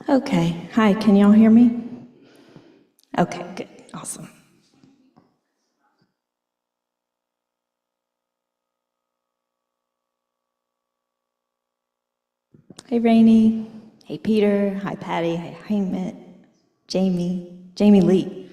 Okay, hi, can y'all hear me? Okay, good, awesome. Hey, Rainey. Hey, Peter. Hi, Patty. Hi, Hangman. Jamie Lee.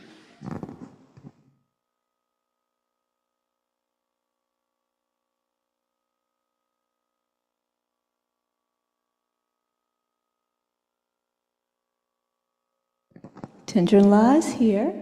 Tendron La's here.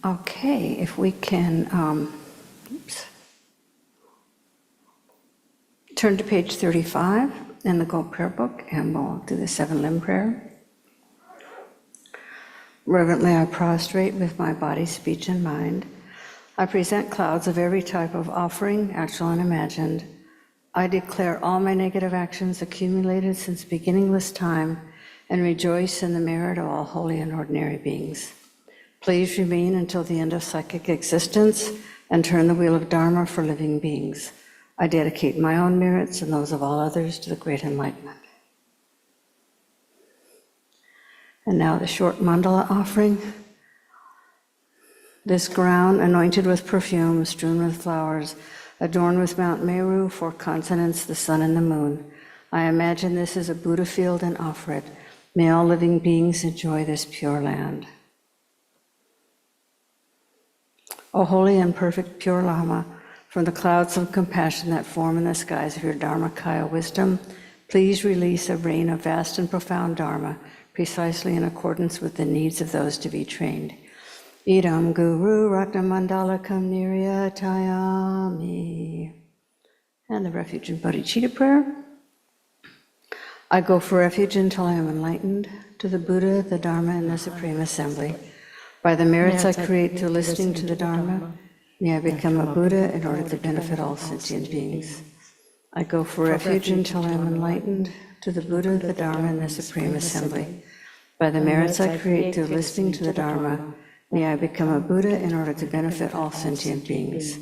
Okay, if we can turn to page 35 in the Gold Prayer Book, and we'll do the 7-limb prayer. Reverently I prostrate with my body, speech, and mind. I present clouds of every type of offering, actual and imagined. I declare all my negative actions accumulated since beginningless time and rejoice in the merit of all holy and ordinary beings. Please remain until the end of psychic existence and turn the wheel of Dharma for living beings. I dedicate my own merits and those of all others to the great enlightenment. And now the short mandala offering. This ground, anointed with perfume, strewn with flowers, adorned with Mount Meru, 4 continents, the sun and the moon. I imagine this is a Buddha field and offer it. May all living beings enjoy this pure land. O holy and perfect pure Lama, from the clouds of compassion that form in the skies of your Dharmakaya wisdom, please release a rain of vast and profound Dharma, precisely in accordance with the needs of those to be trained. Idam Guru Ratnamandalakam Niryatayami. And the refuge and bodhicitta prayer. I go for refuge until I am enlightened to the Buddha, the Dharma, and the Supreme Assembly. By the merits I create through listening to the Dharma, may I become a Buddha in order to benefit all sentient beings. I go for refuge until I am enlightened to the Buddha, the Dharma, and the Supreme Assembly. By the merits I create through listening to the Dharma, may I become a Buddha in order to benefit all sentient beings.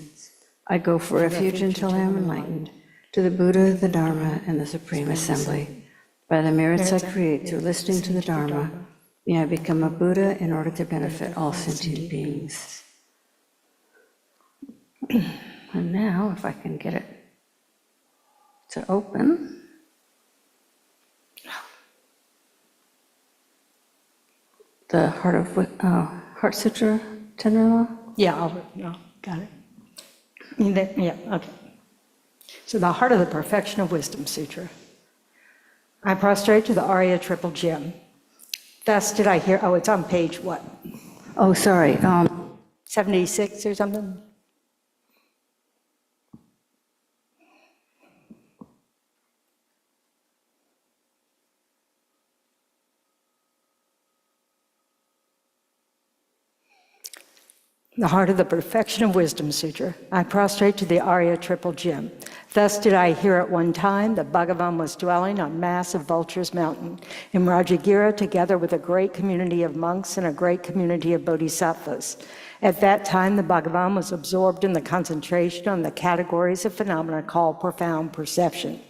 I go for refuge until I am enlightened to the Buddha, the Dharma, and the Supreme Assembly. By the merits I create through listening to the Dharma, may I become a Buddha in order to benefit all sentient beings. And now, if I can get it to open. The Heart Sutra, Tendron? Yeah, got it. Yeah, okay. So the Heart of the Perfection of Wisdom Sutra. I prostrate to the Arya Triple Gem. Thus did I hear, it's on page what? Oh, sorry. 76 or something? The Heart of the Perfection of Wisdom Sutra. I prostrate to the Arya Triple Gem. Thus did I hear at one time that Bhagavan was dwelling on massive Vulture's Mountain in Rajagira together with a great community of monks and a great community of bodhisattvas. At that time, the Bhagavan was absorbed in the concentration on the categories of phenomena called profound perception.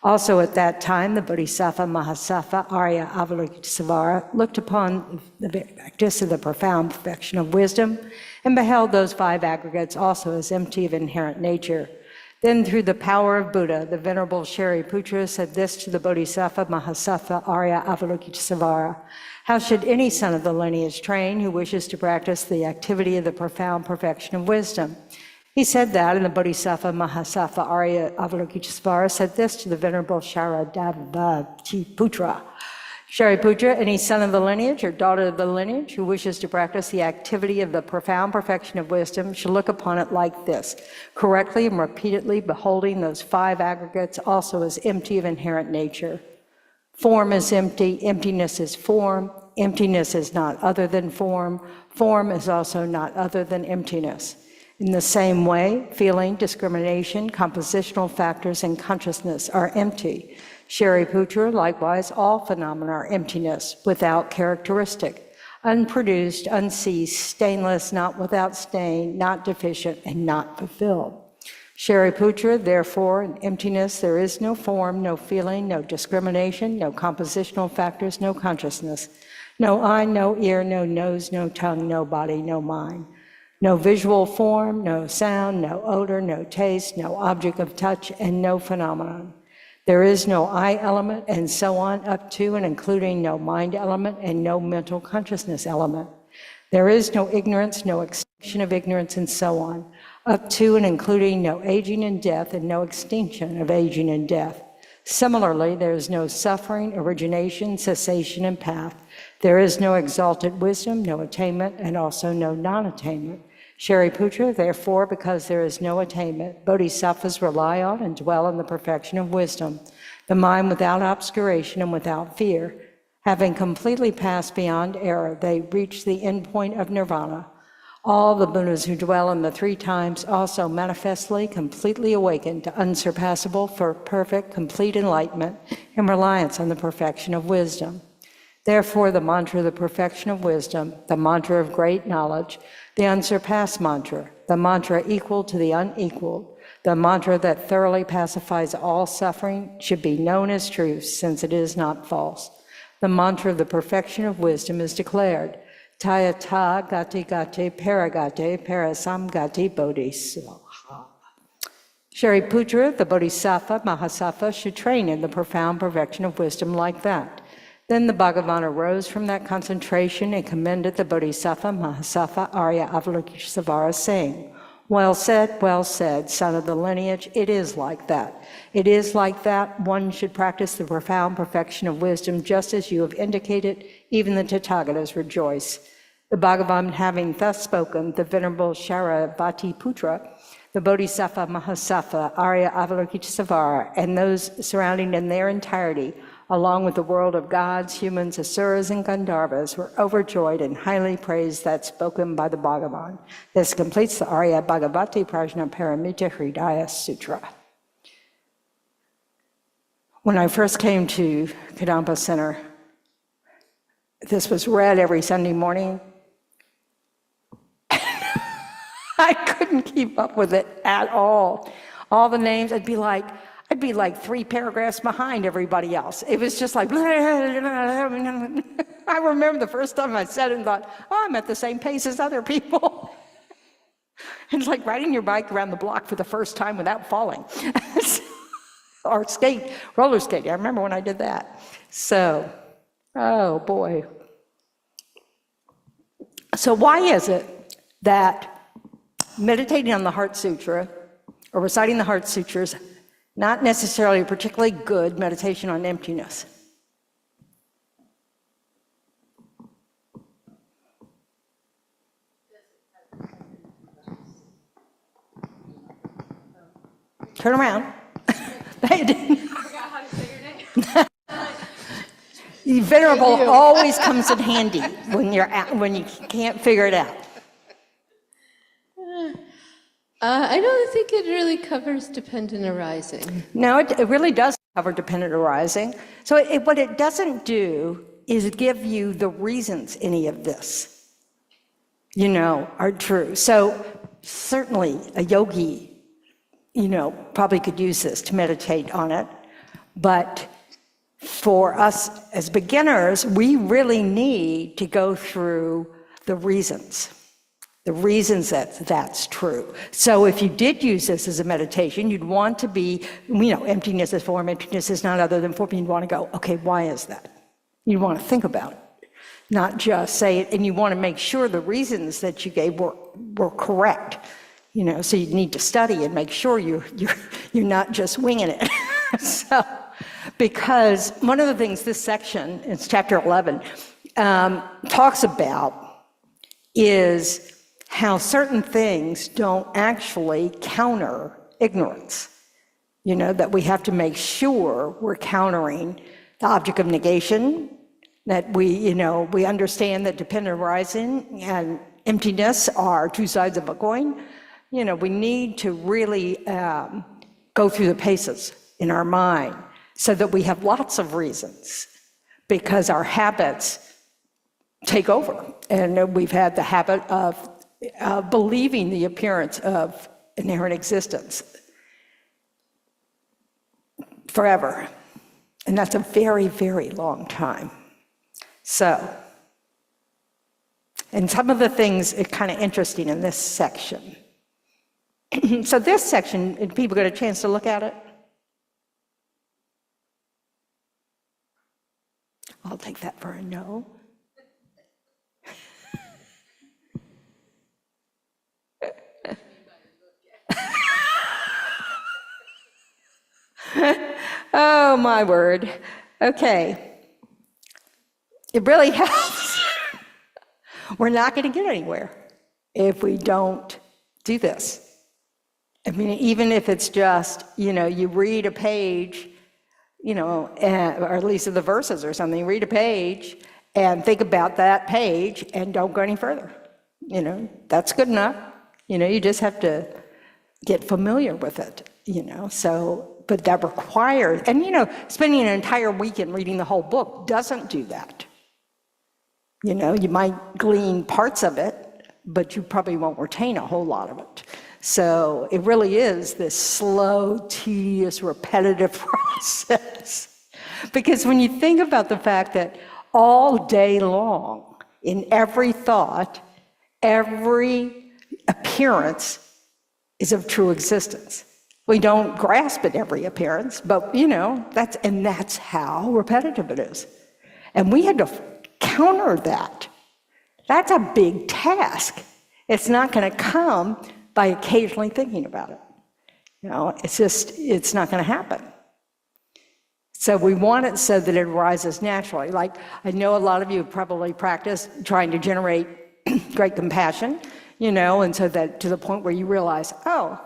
Also at that time, the Bodhisattva Mahasattva Arya Avalokitesvara looked upon the practice of the profound perfection of wisdom and beheld those five aggregates also as empty of inherent nature. Then through the power of Buddha, the Venerable Shariputra said this to the Bodhisattva Mahasattva Arya Avalokitesvara: how should any son of the lineage train who wishes to practice the activity of the profound perfection of wisdom? He said that, and the Bodhisattva Mahasattva Arya Avalokitesvara said this to the Venerable Shariputra: Shariputra, any son of the lineage or daughter of the lineage who wishes to practice the activity of the profound perfection of wisdom should look upon it like this, correctly and repeatedly beholding those five aggregates also as empty of inherent nature. Form is empty, emptiness is form, emptiness is not other than form, form is also not other than emptiness. In the same way, feeling, discrimination, compositional factors, and consciousness are empty. Shariputra, likewise, all phenomena are emptiness, without characteristic, unproduced, unceased, stainless, not without stain, not deficient, and not fulfilled. Shariputra, therefore, in emptiness there is no form, no feeling, no discrimination, no compositional factors, no consciousness, no eye, no ear, no nose, no tongue, no body, no mind. No visual form, no sound, no odor, no taste, no object of touch, and no phenomenon. There is no I element, and so on, up to and including no mind element and no mental consciousness element. There is no ignorance, no extinction of ignorance, and so on, up to and including no aging and death and no extinction of aging and death. Similarly, there is no suffering, origination, cessation, and path. There is no exalted wisdom, no attainment, and also no non-attainment. Shariputra, therefore, because there is no attainment, bodhisattvas rely on and dwell in the perfection of wisdom, the mind without obscuration and without fear. Having completely passed beyond error, they reach the end point of nirvana. All the Buddhas who dwell in the three times also manifestly, completely awaken to unsurpassable, for perfect, complete enlightenment and reliance on the perfection of wisdom. Therefore, the mantra of the perfection of wisdom, the mantra of great knowledge, the unsurpassed mantra, the mantra equal to the unequaled, the mantra that thoroughly pacifies all suffering, should be known as truth, since it is not false. The mantra of the perfection of wisdom is declared: Tayata gati gati paragate parasam gati bodhisattva. Shariputra, the Bodhisattva Mahasattva, should train in the profound perfection of wisdom like that. Then the Bhagavan arose from that concentration and commended the Bodhisattva Mahasattva Arya Avalokitesvara, saying, well said, son of the lineage, it is like that. It is like that. One should practice the profound perfection of wisdom just as you have indicated. Even the Tathagatas rejoice. The Bhagavan having thus spoken, the Venerable Shariputra, the Bodhisattva Mahasattva Arya Avalokitesvara, and those surrounding in their entirety, along with the world of gods, humans, asuras, and Gandharvas, were overjoyed and highly praised that spoken by the Bhagavan. This completes the Arya Bhagavati Prajna Paramita Hridaya Sutra. When I first came to Kadampa Center, this was read every Sunday morning. I couldn't keep up with it at all. All the names, I'd be like 3 paragraphs behind everybody else. It was just like, I remember the first time I said it and thought, oh, I'm at the same pace as other people. It's like riding your bike around the block for the first time without falling. Or roller skating. I remember when I did that. So, oh boy. So why is it that meditating on the Heart Sutra or reciting the Heart Sutras not necessarily a particularly good meditation on emptiness? Turn around. They didn't. Venerable always comes in handy when you can't figure it out. I don't think it really covers dependent arising. No, it really does cover dependent arising. So what it doesn't do is give you the reasons any of this, are true. So certainly a yogi, probably could use this to meditate on it. But for us as beginners, we really need to go through the reasons that that's true. So if you did use this as a meditation, you'd want to be, emptiness is form, emptiness is not other than form. You'd want to go, okay, why is that? You want to think about it, not just say it, and you want to make sure the reasons that you gave were correct. So you need to study and make sure you're not just winging it. So, because one of the things this section, it's chapter 11, talks about is how certain things don't actually counter ignorance. That we have to make sure we're countering the object of negation, that we understand that dependent arising and emptiness are two sides of a coin. We need to really go through the paces in our mind so that we have lots of reasons, because our habits take over. And we've had the habit of believing the appearance of inherent existence forever. And that's a very, very long time. So, and some of the things are kind of interesting in this section. So this section, did people get a chance to look at it? I'll take that for a no. Oh, my word. Okay. It really helps. We're not going to get anywhere if we don't do this. I mean, even if it's just, you read a page, or at least of the verses or something, read a page and think about that page and don't go any further. That's good enough. You just have to get familiar with it, so, but that requires, and spending an entire weekend reading the whole book doesn't do that. You might glean parts of it, but you probably won't retain a whole lot of it. So it really is this slow, tedious, repetitive process. Because when you think about the fact that all day long, in every thought, every appearance is of true existence. We don't grasp at every appearance, but that's how repetitive it is. And we had to counter that. That's a big task. It's not going to come by occasionally thinking about it. It's not going to happen. So we want it so that it arises naturally. Like, I know a lot of you have probably practiced trying to generate great compassion, and so that to the point where you realize, oh,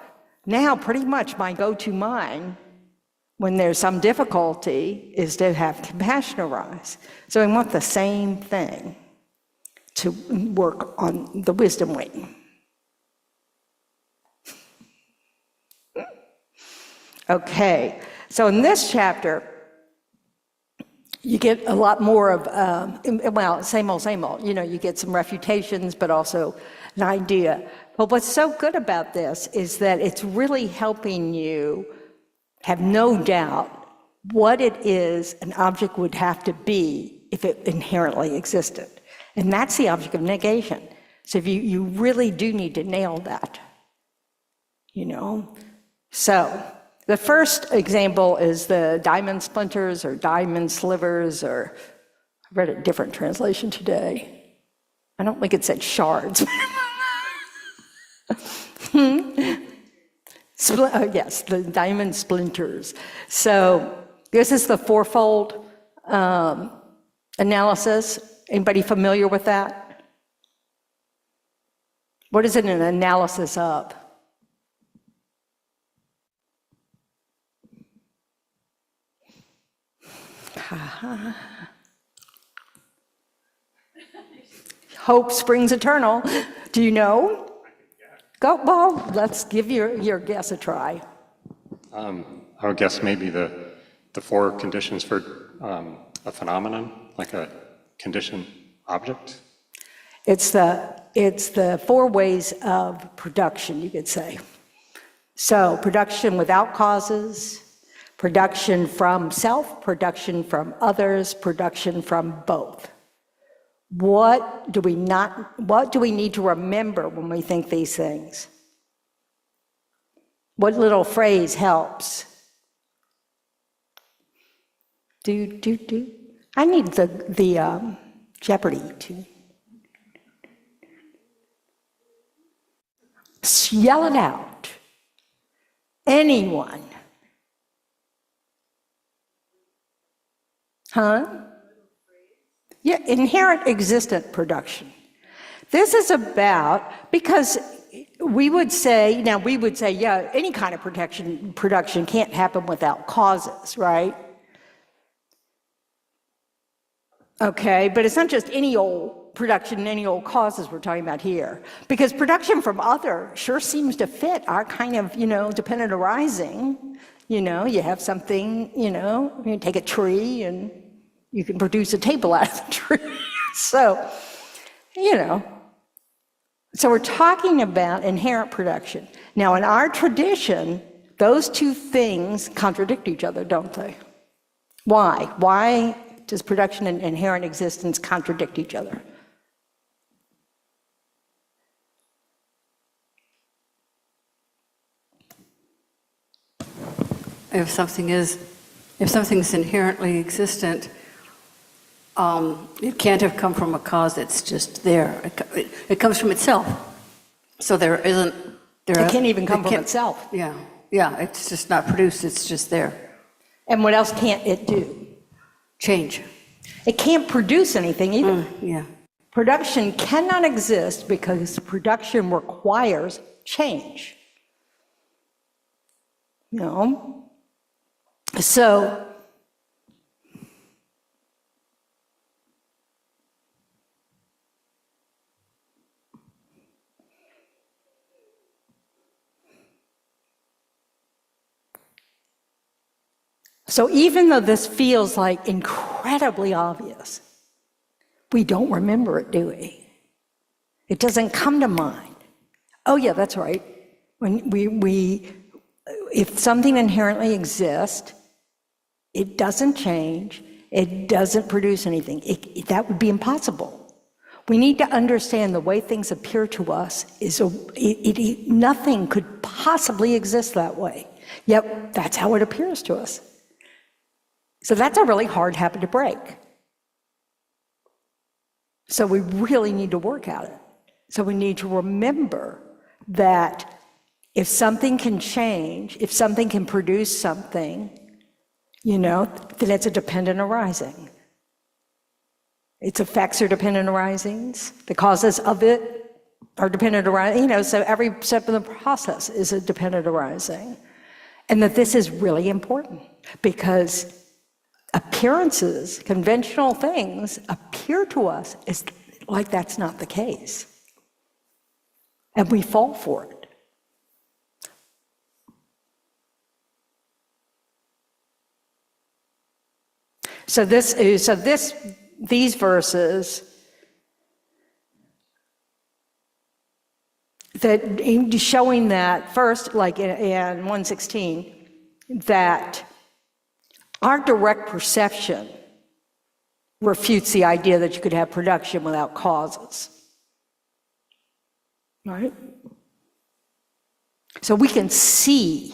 now pretty much my go-to mind when there's some difficulty is to have compassion arise. So we want the same thing to work on the wisdom wing. Okay, so in this chapter, you get a lot more of, well, same old, you know, you get some refutations, but also an idea. But what's so good about this is that it's really helping you have no doubt what it is an object would have to be if it inherently existed. And that's the object of negation. So if you really do need to nail that, you know. So the first example is the diamond splinters or diamond slivers, or I read a different translation today. I don't think it said shards. Yes, the diamond splinters. So this is the fourfold analysis. Anybody familiar with that? What is it an analysis of? Hope springs eternal. Do you know? Go, well, let's give your guess a try. I would guess maybe the four conditions for a phenomenon, like a conditioned object. It's the four ways of production, you could say. So production without causes, production from self, production from others, production from both. What do we need to remember when we think these things? What little phrase helps? Do. I need the Jeopardy to yell it out. Anyone? Huh? Yeah, inherent existent production. This is about, because we would say, yeah, any kind of production can't happen without causes, right? Okay, but it's not just any old production, any old causes we're talking about here. Because production from other sure seems to fit our kind of, dependent arising. You have something, you take a tree and you can produce a table out of the tree. So we're talking about inherent production. Now, in our tradition, those two things contradict each other, don't they? Why? Why does production and inherent existence contradict each other? If something's inherently existent, it can't have come from a cause that's just there. It comes from itself. So there isn't... It can't even come from itself. Yeah, it's just not produced, it's just there. And what else can't it do? Change. It can't produce anything either. Yeah. Production cannot exist because production requires change. So even though this feels like incredibly obvious, we don't remember it, do we? It doesn't come to mind. Oh yeah, that's right. When if something inherently exists, it doesn't change, it doesn't produce anything. That would be impossible. We need to understand the way things appear to us is nothing could possibly exist that way. Yet that's how it appears to us. So that's a really hard habit to break. So we really need to work at it. So we need to remember that if something can change, if something can produce something, then it's a dependent arising. Its effects are dependent arisings. The causes of it are dependent arising. So every step of the process is a dependent arising. And that this is really important because appearances, conventional things appear to us as like that's not the case. And we fall for it. These verses that showing that first, like in 116, that our direct perception refutes the idea that you could have production without causes. Right? So we can see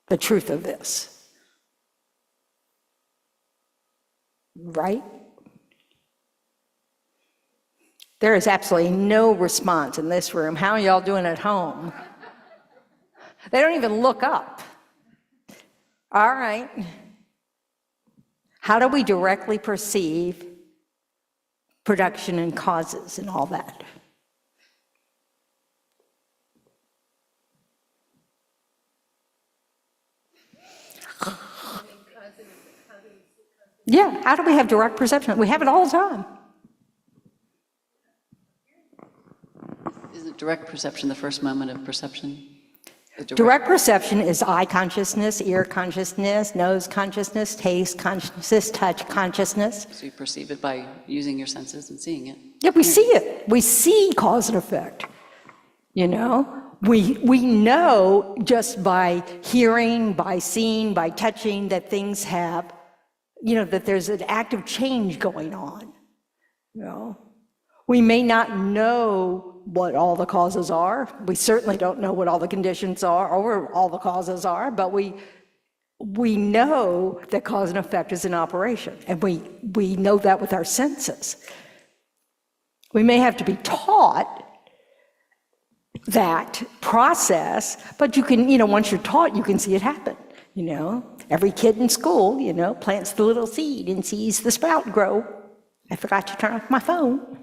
the truth of this. Right? There is absolutely no response in this room. How are y'all doing at home? They don't even look up. All right. How do we directly perceive production and causes and all that? Yeah, how do we have direct perception? We have it all the time. Isn't direct perception the first moment of perception? Direct perception is eye consciousness, ear consciousness, nose consciousness, taste consciousness, touch consciousness. So you perceive it by using your senses and seeing it. Yeah, we see it. We see cause and effect. You know? We know just by hearing, by seeing, by touching that things have, you know, that there's an active change going on. You know? We may not know what all the causes are. We certainly don't know what all the conditions are or what all the causes are, but we know that cause and effect is in operation, and we know that with our senses. We may have to be taught that process, but you can, you know, once you're taught, you can see it happen, you know. Every kid in school, you know, plants the little seed and sees the sprout grow. I forgot to turn off my phone.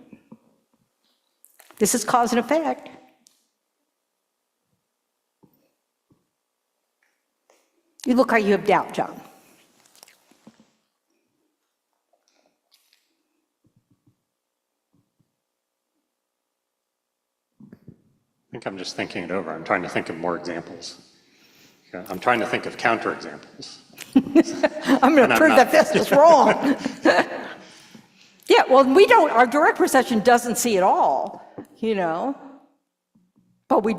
This is cause and effect. You look like you have doubt, John. I think I'm just thinking it over. I'm trying to think of more examples. I'm trying to think of counterexamples. I'm going to prove that this is wrong. Yeah, well, our direct perception doesn't see it all, you know, but we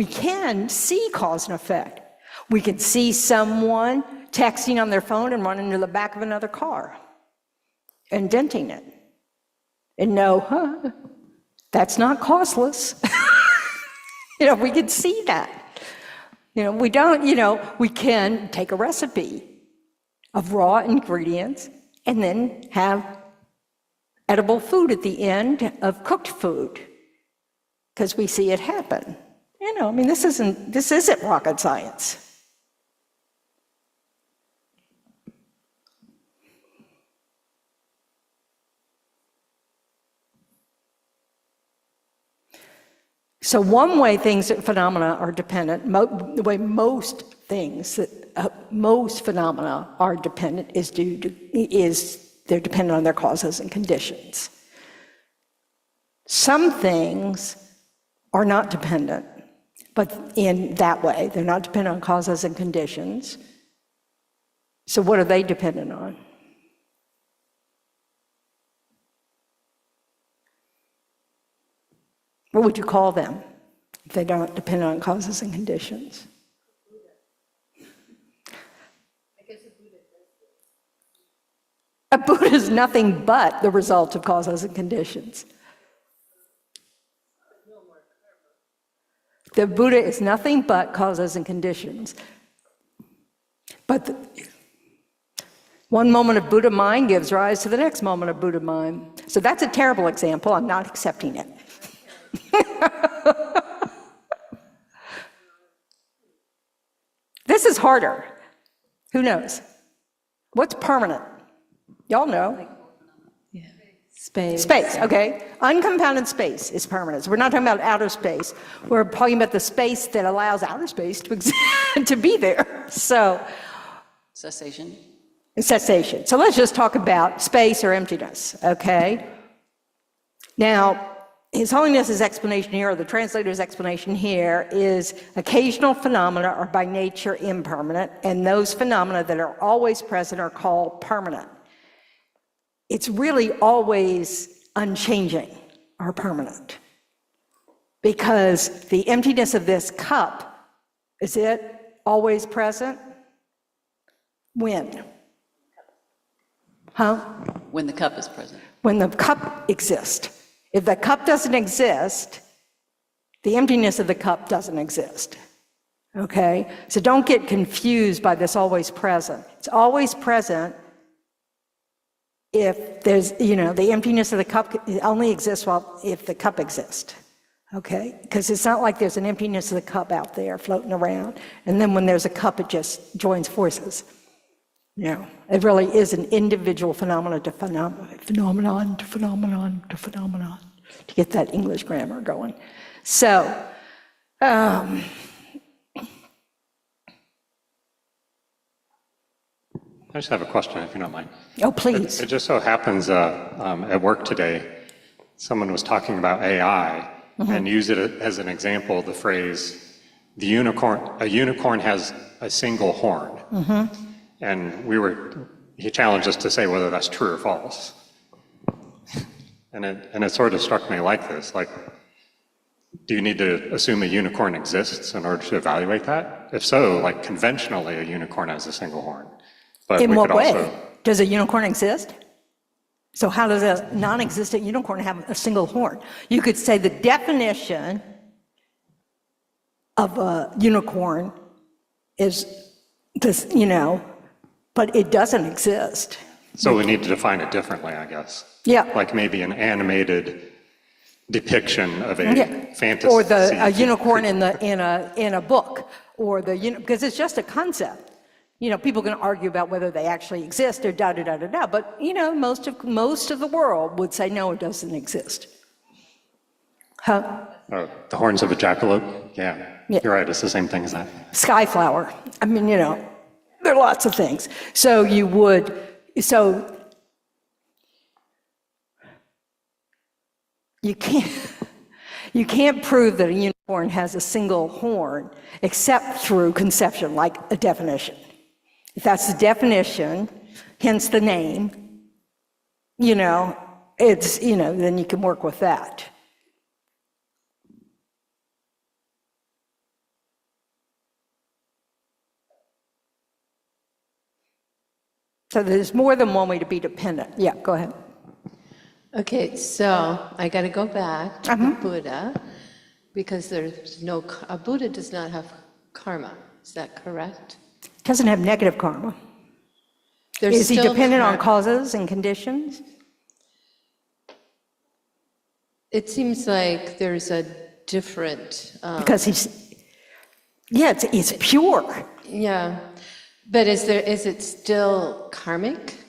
can see cause and effect. We can see someone texting on their phone and running into the back of another car and denting it and know, that's not causeless. You know, we can see that. You know, we can take a recipe of raw ingredients and then have edible food at the end of cooked food because we see it happen. You know, I mean, this isn't rocket science. So one way phenomena are dependent, the way most phenomena are dependent is they're dependent on their causes and conditions. Some things are not dependent, but in that way, they're not dependent on causes and conditions. So what are they dependent on? What would you call them if they don't depend on causes and conditions? A Buddha is nothing but the result of causes and conditions. The Buddha is nothing but causes and conditions. But one moment of Buddha mind gives rise to the next moment of Buddha mind. So that's a terrible example. I'm not accepting it. This is harder. Who knows? What's permanent? Y'all know. Yeah. Space, okay. Uncompounded space is permanent. So we're not talking about outer space. We're talking about the space that allows outer space to exist, to be there. So, Cessation. cessation. So let's just talk about space or emptiness, okay? Now, His Holiness's explanation here, or the translator's explanation here, is occasional phenomena are by nature impermanent, and those phenomena that are always present are called permanent. It's really always unchanging or permanent, because the emptiness of this cup, is it always present? When? Huh? When the cup is present. When the cup exists. If the cup doesn't exist, the emptiness of the cup doesn't exist. Okay? So don't get confused by this always present. It's always present if there's, the emptiness of the cup only exists if the cup exists. Okay? Because it's not like there's an emptiness of the cup out there floating around, and then when there's a cup, it just joins forces. It really is an individual phenomenon to phenomenon, to get that English grammar going. So, I just have a question, if you don't mind. oh, please. It just so happens at work today, someone was talking about AI and used it as an example, the phrase, a unicorn has a single horn. And he challenged us to say whether that's true or false. And it sort of struck me like this, like, do you need to assume a unicorn exists in order to evaluate that? If so, like conventionally, a unicorn has a single horn. But In we what could way? also, Does a unicorn exist? So how does a non-existent unicorn have a single horn? You could say the definition of a unicorn is this, but it doesn't exist. so we need to define it differently, I guess. Yeah. Like maybe an animated depiction of a Yeah. fantasy. Or a unicorn in a book, or because it's just a concept. People can argue about whether they actually exist or da-da-da-da-da, but, most of the world would say, no, it doesn't exist. Huh? The horns of a jackalope? Yeah, Yeah. you're right, it's the same thing as that. Skyflower. I mean, there are lots of things. So you can't prove that a unicorn has a single horn except through conception, like a definition. If that's the definition, hence the name, it's, then you can work with that. So there's more than one way to be dependent. Yeah, go ahead. Okay, so I got to go back to the Buddha, because a Buddha does not have karma. Is that correct? Doesn't have negative karma. There's Is he still dependent on karma. causes and conditions? It seems like there's a different, Because it's pure. yeah. But is it still karmic?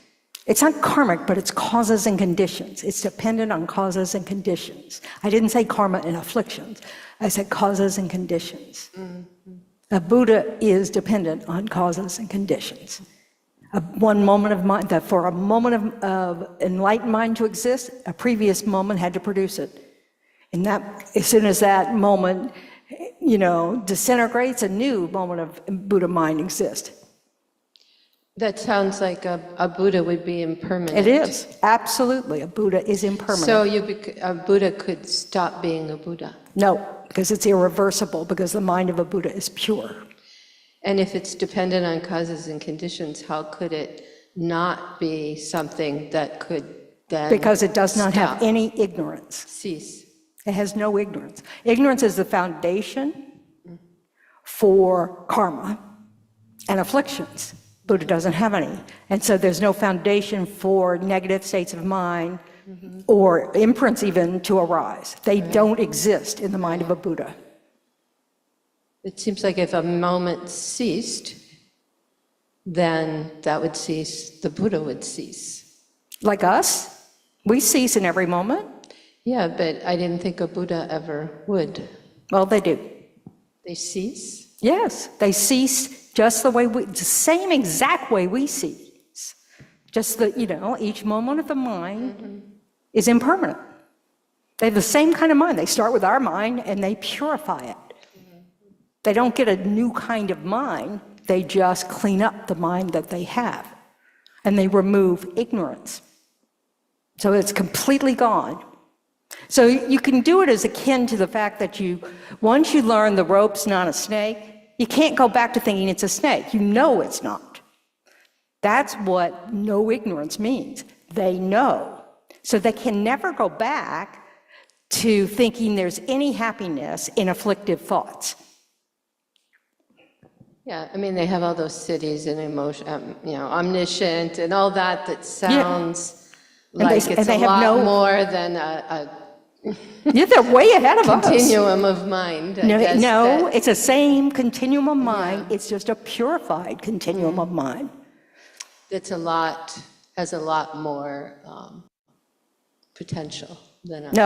It's not karmic, but it's causes and conditions. It's dependent on causes and conditions. I didn't say karma and afflictions. I said causes and conditions. A Buddha is dependent on causes and conditions. One moment of mind, that for a moment of enlightened mind to exist, a previous moment had to produce it. And that, as soon as that moment, disintegrates, a new moment of Buddha mind exists. That sounds like a Buddha would be impermanent. It is, absolutely. A Buddha is impermanent. So a Buddha could stop being a Buddha. No, because it's irreversible, because the mind of a Buddha is pure. And if it's dependent on causes and conditions, how could it not be something that could then Because it does not have stop, any ignorance. cease? It has no ignorance. Ignorance is the foundation for karma and afflictions. Buddha doesn't have any. And so there's no foundation for negative states of mind or imprints even to arise. They don't exist in the mind of a Buddha. It seems like if a moment ceased, then that would cease, the Buddha would cease. Like us? We cease in every moment. Yeah, but I didn't think a Buddha ever would. Well, they do. They cease? Yes, they cease just the way the same exact way we cease. Just that, each moment of the mind is impermanent. They have the same kind of mind. They start with our mind and they purify it. They don't get a new kind of mind. They just clean up the mind that they have. And they remove ignorance. So it's completely gone. So you can do it as akin to the fact that once you learn the rope's not a snake, you can't go back to thinking it's a snake. You know it's not. That's what no ignorance means. They know. So they can never go back to thinking there's any happiness in afflictive thoughts. Yeah, I mean, they have all those cities and emotion, omniscient and all that sounds like it's a lot more than a Yeah, they're way ahead of us. continuum of mind. No, it's the same continuum of mind. It's just a purified continuum of mind. It's has a lot more potential than it's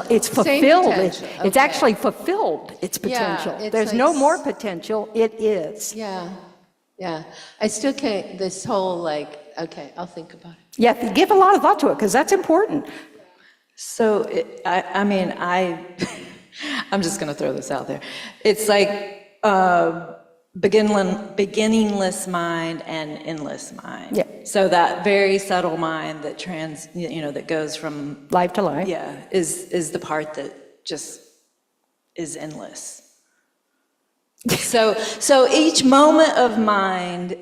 same fulfilled. potential, It's okay. actually fulfilled, its potential. it's There's like no more potential, it is. Yeah. I still can't, this whole okay, I'll think about it. Yeah, give a lot of thought to it, because that's important. So, I'm just going to throw this out there. It's like beginningless mind and endless mind. Yeah. So that very subtle mind that that goes from Life to life. Yeah, is the part that just is endless. So each moment of mind,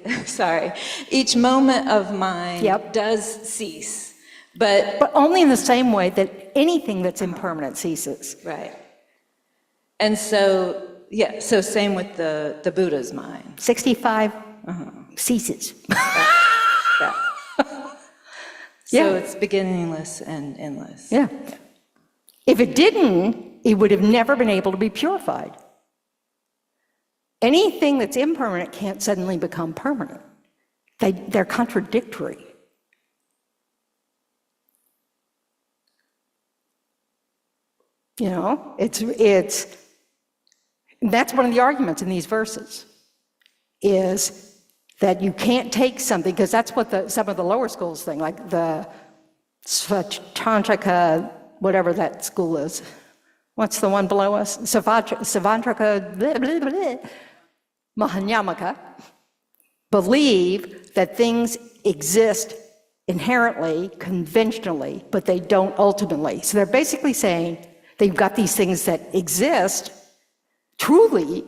each moment of mind does cease. But only in the same way that anything that's impermanent ceases. Right. And so same with the Buddha's mind. 65 ceases. So it's beginningless and endless. Yeah. If it didn't, it would have never been able to be purified. Anything that's impermanent can't suddenly become permanent. They're contradictory. That's one of the arguments in these verses, is that you can't take something, because that's what some of the lower schools think, like the Svatantrika, whatever that school is. What's the one below us? Savantrika, blah, blah, blah, Mahanyamaka, believe that things exist inherently, conventionally, but they don't ultimately. So they're basically saying they've got these things that exist truly,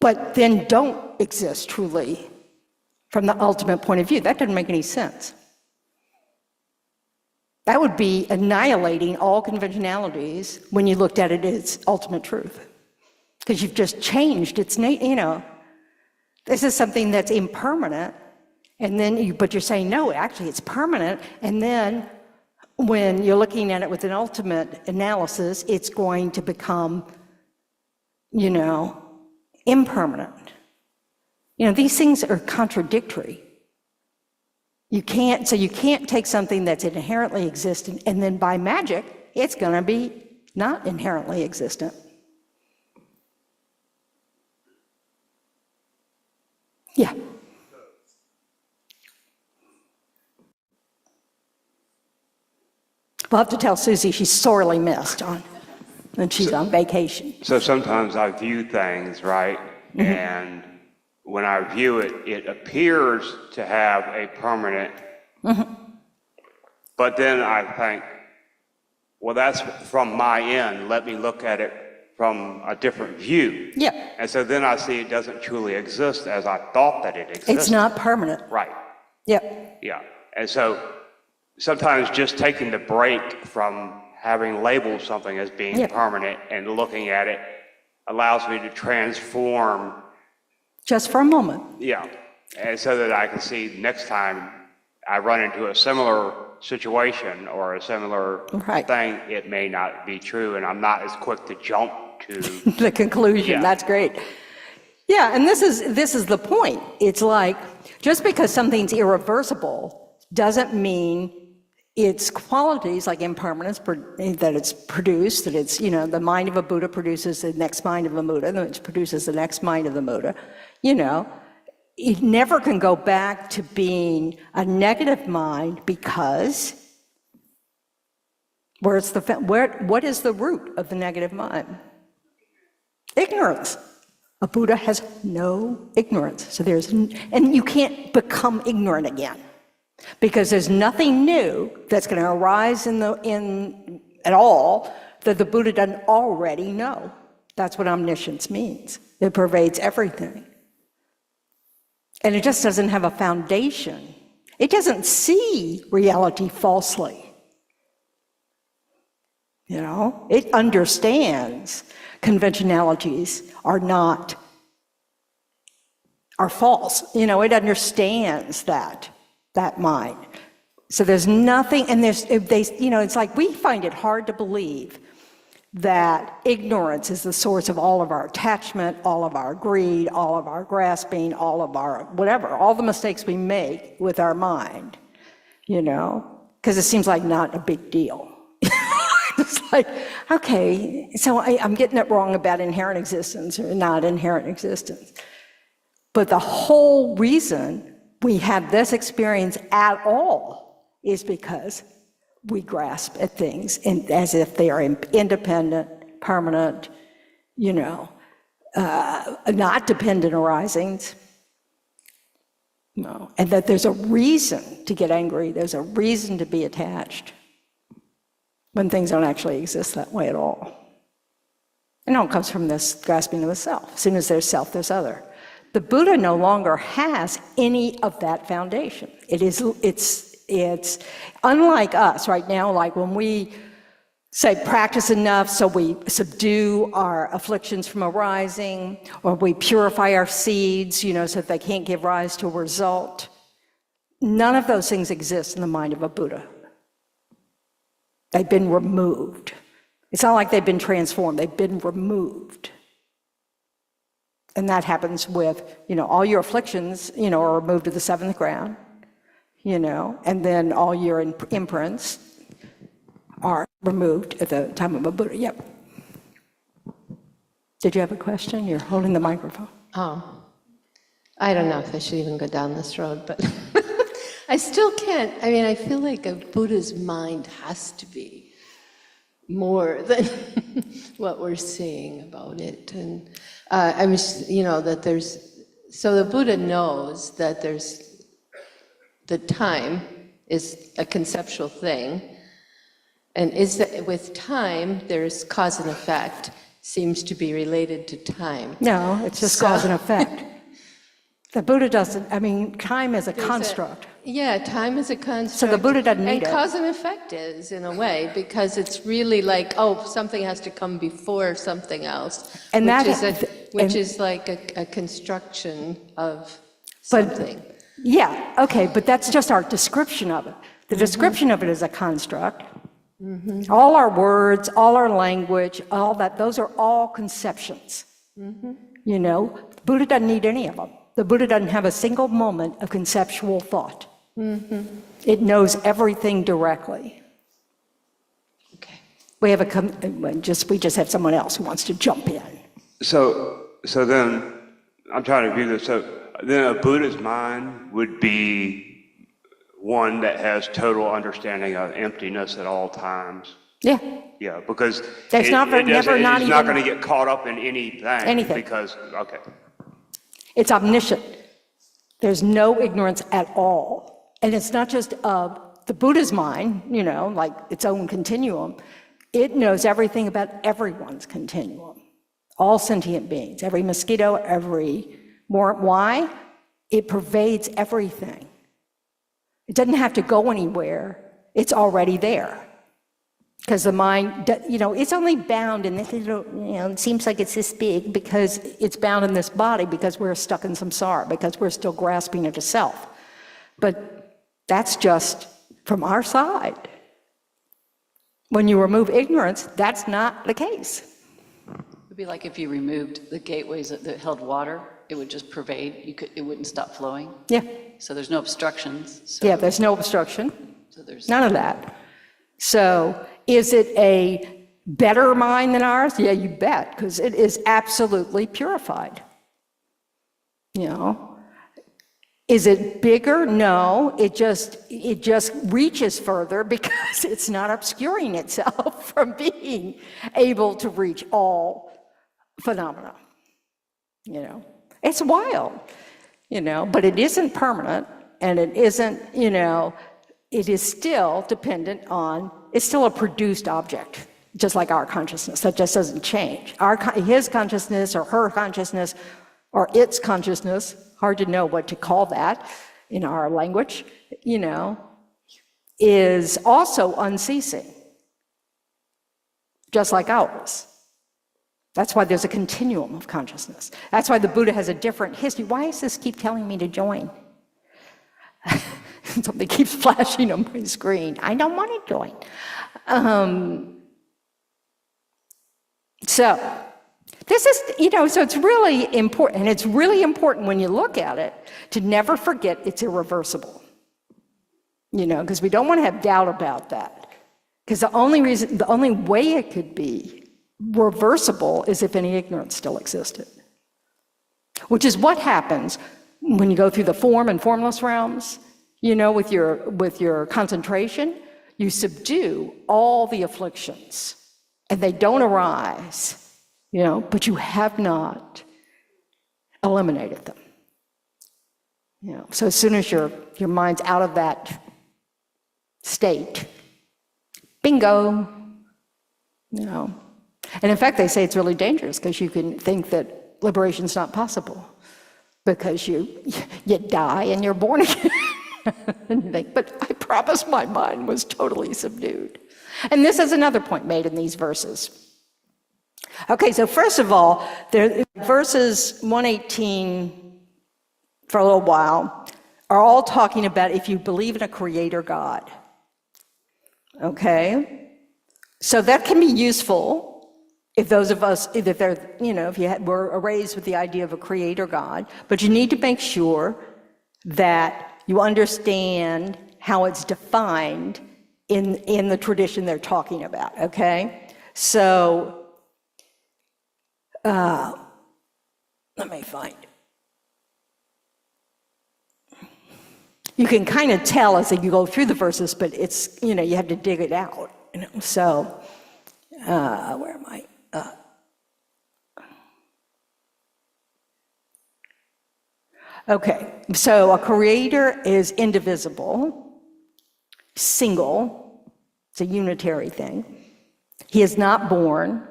but then don't exist truly from the ultimate point of view. That doesn't make any sense. That would be annihilating all conventionalities when you looked at it as ultimate truth. Because you've just changed its this is something that's impermanent, and then but you're saying, no, actually it's permanent, and then when you're looking at it with an ultimate analysis, it's going to become, impermanent. These things are contradictory. You can't take something that's inherently existent, and then by magic, it's going to be not inherently existent. Yeah. We'll have to tell Susie she's sorely missed when she's on vacation. So sometimes I view things, right? And when I view it, it appears to have a permanent, but then I think, well, that's from my end. Let me look at it from a different view. Yeah. And so then I see it doesn't truly exist as I thought that it existed. It's not permanent. Right. Yep. Yeah. And so sometimes just taking the break from having labeled something as being permanent and looking at it allows me to transform. Just for a moment. Yeah. And so that I can see next time I run into a similar situation or a similar thing, it may not be true, and I'm not as quick to jump to the conclusion. Yeah. That's great. Yeah, and this is the point. It's like, just because something's irreversible doesn't mean its qualities like impermanence, that it's produced, that it's, the mind of a Buddha produces the next mind of a Buddha, and it produces the next mind of the Buddha, it never can go back to being a negative mind because what is the root of the negative mind? Ignorance. A Buddha has no ignorance. So and you can't become ignorant again because there's nothing new that's going to arise at all that the Buddha doesn't already know. That's what omniscience means. It pervades everything. And it just doesn't have a foundation. It doesn't see reality falsely. It understands conventionalities are false. It understands that mind. So there's nothing, and it's like we find it hard to believe that ignorance is the source of all of our attachment, all of our greed, all of our grasping, all of our whatever, all the mistakes we make with our mind, because it seems like not a big deal. It's like, okay, so I'm getting it wrong about inherent existence or not inherent existence. But the whole reason we have this experience at all is because we grasp at things as if they are independent, permanent, not dependent arisings. No, and that there's a reason to get angry, there's a reason to be attached when things don't actually exist that way at all. And it all comes from this grasping of the self. As soon as there's self, there's other. The Buddha no longer has any of that foundation. It's unlike us right now, like when we say practice enough so we subdue our afflictions from arising, or we purify our seeds, so that they can't give rise to a result. None of those things exist in the mind of a Buddha. They've been removed. It's not like they've been transformed, they've been removed. And that happens with, all your afflictions, are removed to the seventh ground, and then all your imprints are removed at the time of a Buddha. Yep. Did you have a question? You're holding the microphone. Oh, I don't know if I should even go down this road, but I still can't. I feel like a Buddha's mind has to be more than what we're seeing about it. And that so the Buddha knows that the time is a conceptual thing, and is that with time, there's cause and effect, seems to be related to time. No, it's just cause and effect. The Buddha doesn't, time is a construct. Time is a construct. So the Buddha doesn't need and it. Cause and effect is, in a way, because it's really like, something has to come before something else, And which is like a construction of something. Yeah, okay, but that's just our description of it. The description of it is a construct. All our words, all our language, all that, those are all conceptions. Buddha doesn't need any of them. The Buddha doesn't have a single moment of conceptual thought. It knows everything directly. Okay. We just have someone else who wants to jump in. So then, I'm trying to view this, so then a Buddha's mind would be one that has total understanding of emptiness at all times. Yeah. Yeah, because That's it's not not even- going to get caught up in anything. Because, okay. It's omniscient. There's no ignorance at all. And it's not just of the Buddha's mind, like its own continuum. It knows everything about everyone's continuum. All sentient beings, every mosquito, why? It pervades everything. It doesn't have to go anywhere. It's already there. Because the mind, it's only bound in this little, it seems like it's this big because it's bound in this body because we're stuck in samsara, because we're still grasping at a self. But that's just from our side. When you remove ignorance, that's not the case. It would be like if you removed the gateways that held water, it would just pervade, it wouldn't stop flowing. Yeah. So there's no obstructions. So Yeah, there's no obstruction. So there's, None of that. So is it a better mind than ours? Yeah, you bet, because it is absolutely purified. You know? Is it bigger? No, it just reaches further because it's not obscuring itself from being able to reach all phenomena. You know, it's wild, you know, but it isn't permanent, and it isn't, you know, it is still dependent on, it's still a produced object, just like our consciousness. That just doesn't change. His consciousness or her consciousness or its consciousness, hard to know what to call that in our language, you know, is also unceasing, just like ours. That's why there's a continuum of consciousness. That's why the Buddha has a different history. Why does this keep telling me to join? Something keeps flashing on my screen. I don't want to join. So this is, you know, so it's really important, and it's really important when you look at it to never forget it's irreversible. You know, because we don't want to have doubt about that. Because the only way it could be reversible is if any ignorance still existed. Which is what happens when you go through the form and formless realms, you know, with your concentration, you subdue all the afflictions, and they don't arise. You know, but you have not eliminated them. You know, so as soon as your mind's out of that state, bingo. You know, and in fact, they say it's really dangerous because you can think that liberation's not possible because you die and you're born again. And you think, but I promised my mind was totally subdued. And this is another point made in these verses. Okay, so first of all, verses 118 for a little while are all talking about if you believe in a creator God. Okay? So that can be useful if those of us, if they're, you know, if you were raised with the idea of a creator God, but you need to make sure that you understand how it's defined in the tradition they're talking about, okay? So, let me find it. You can kind of tell as you go through the verses, but it's, you know, you have to dig it out, you know. So, where am I? Okay, so a creator is indivisible, single, it's a unitary thing. He is not born,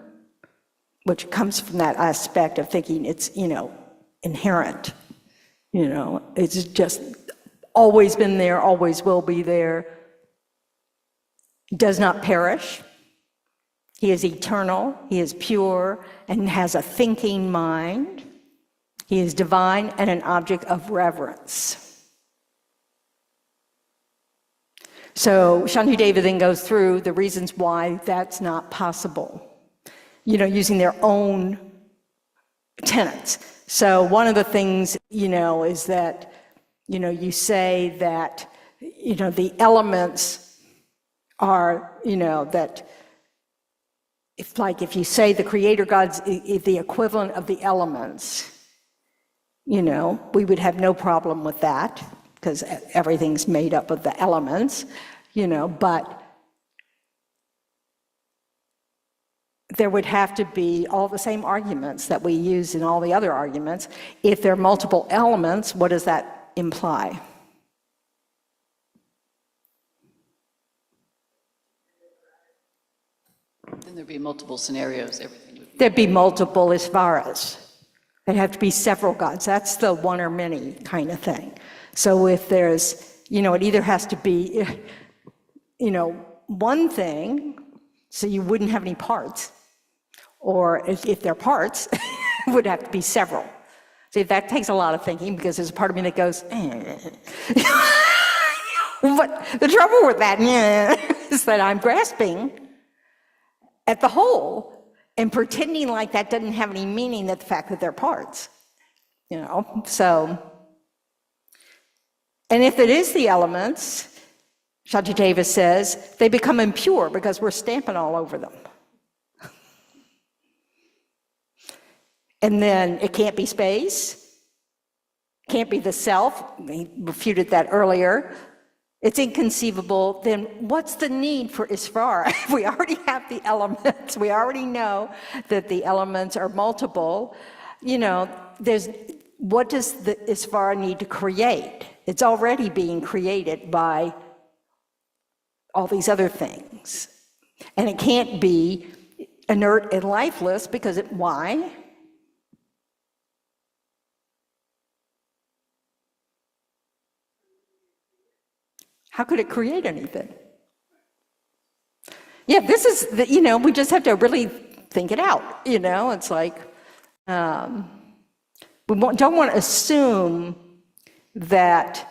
which comes from that aspect of thinking it's, you know, inherent. You know, it's just always been there, always will be there. Does not perish. He is eternal, he is pure, and has a thinking mind. He is divine and an object of reverence. So Shantideva then goes through the reasons why that's not possible, you know, using their own tenets. So one of the things, you know, is that, you know, you say that, you know, the elements are, you know, that if you say the creator God's the equivalent of the elements, you know, we would have no problem with that because everything's made up of the elements, you know, but there would have to be all the same arguments that we use in all the other arguments. If there are multiple elements, what does that imply? then there'd be multiple scenarios, everything would be. There'd be multiple isvaras. There'd have to be several gods. That's the one or many kind of thing. So if there's, you know, it either has to be, you know, one thing, so you wouldn't have any parts, or if they're parts, it would have to be several. See, that takes a lot of thinking because there's a part of me that goes, But the trouble with that is that I'm grasping at the whole and pretending like that doesn't have any meaning, that the fact that they're parts, you know, so. And if it is the elements, Shantideva says, they become impure because we're stamping all over them. And then it can't be space, can't be the self. We refuted that earlier. It's inconceivable. Then what's the need for Isvara? We already have the elements. We already know that the elements are multiple. You know, what does the Isvara need to create? It's already being created by all these other things. And it can't be inert and lifeless because why? How could it create anything? Yeah, this is, we just have to really think it out, It's like, we don't want to assume that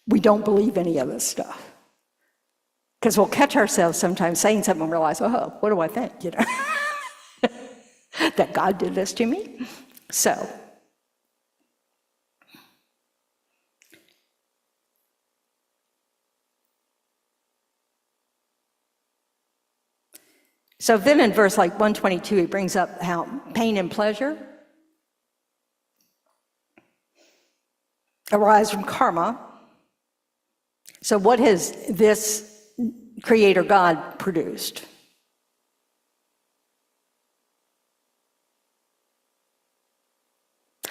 we don't believe any of this stuff. Because we'll catch ourselves sometimes saying something and realize, oh, what do I think, that God did this to me? So then in verse 122, he brings up how pain and pleasure arise from karma. So what has this creator God produced?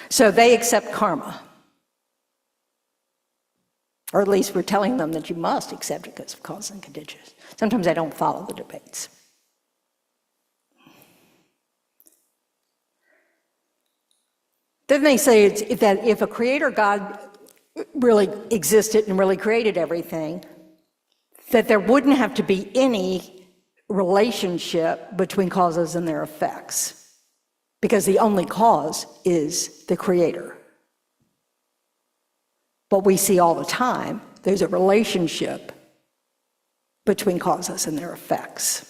So they accept karma. Or at least we're telling them that you must accept it because of cause and conditions. Sometimes I don't follow the debates. Then they say that if a creator God really existed and really created everything, that there wouldn't have to be any relationship between causes and their effects, because the only cause is the creator. But we see all the time, there's a relationship between causes and their effects.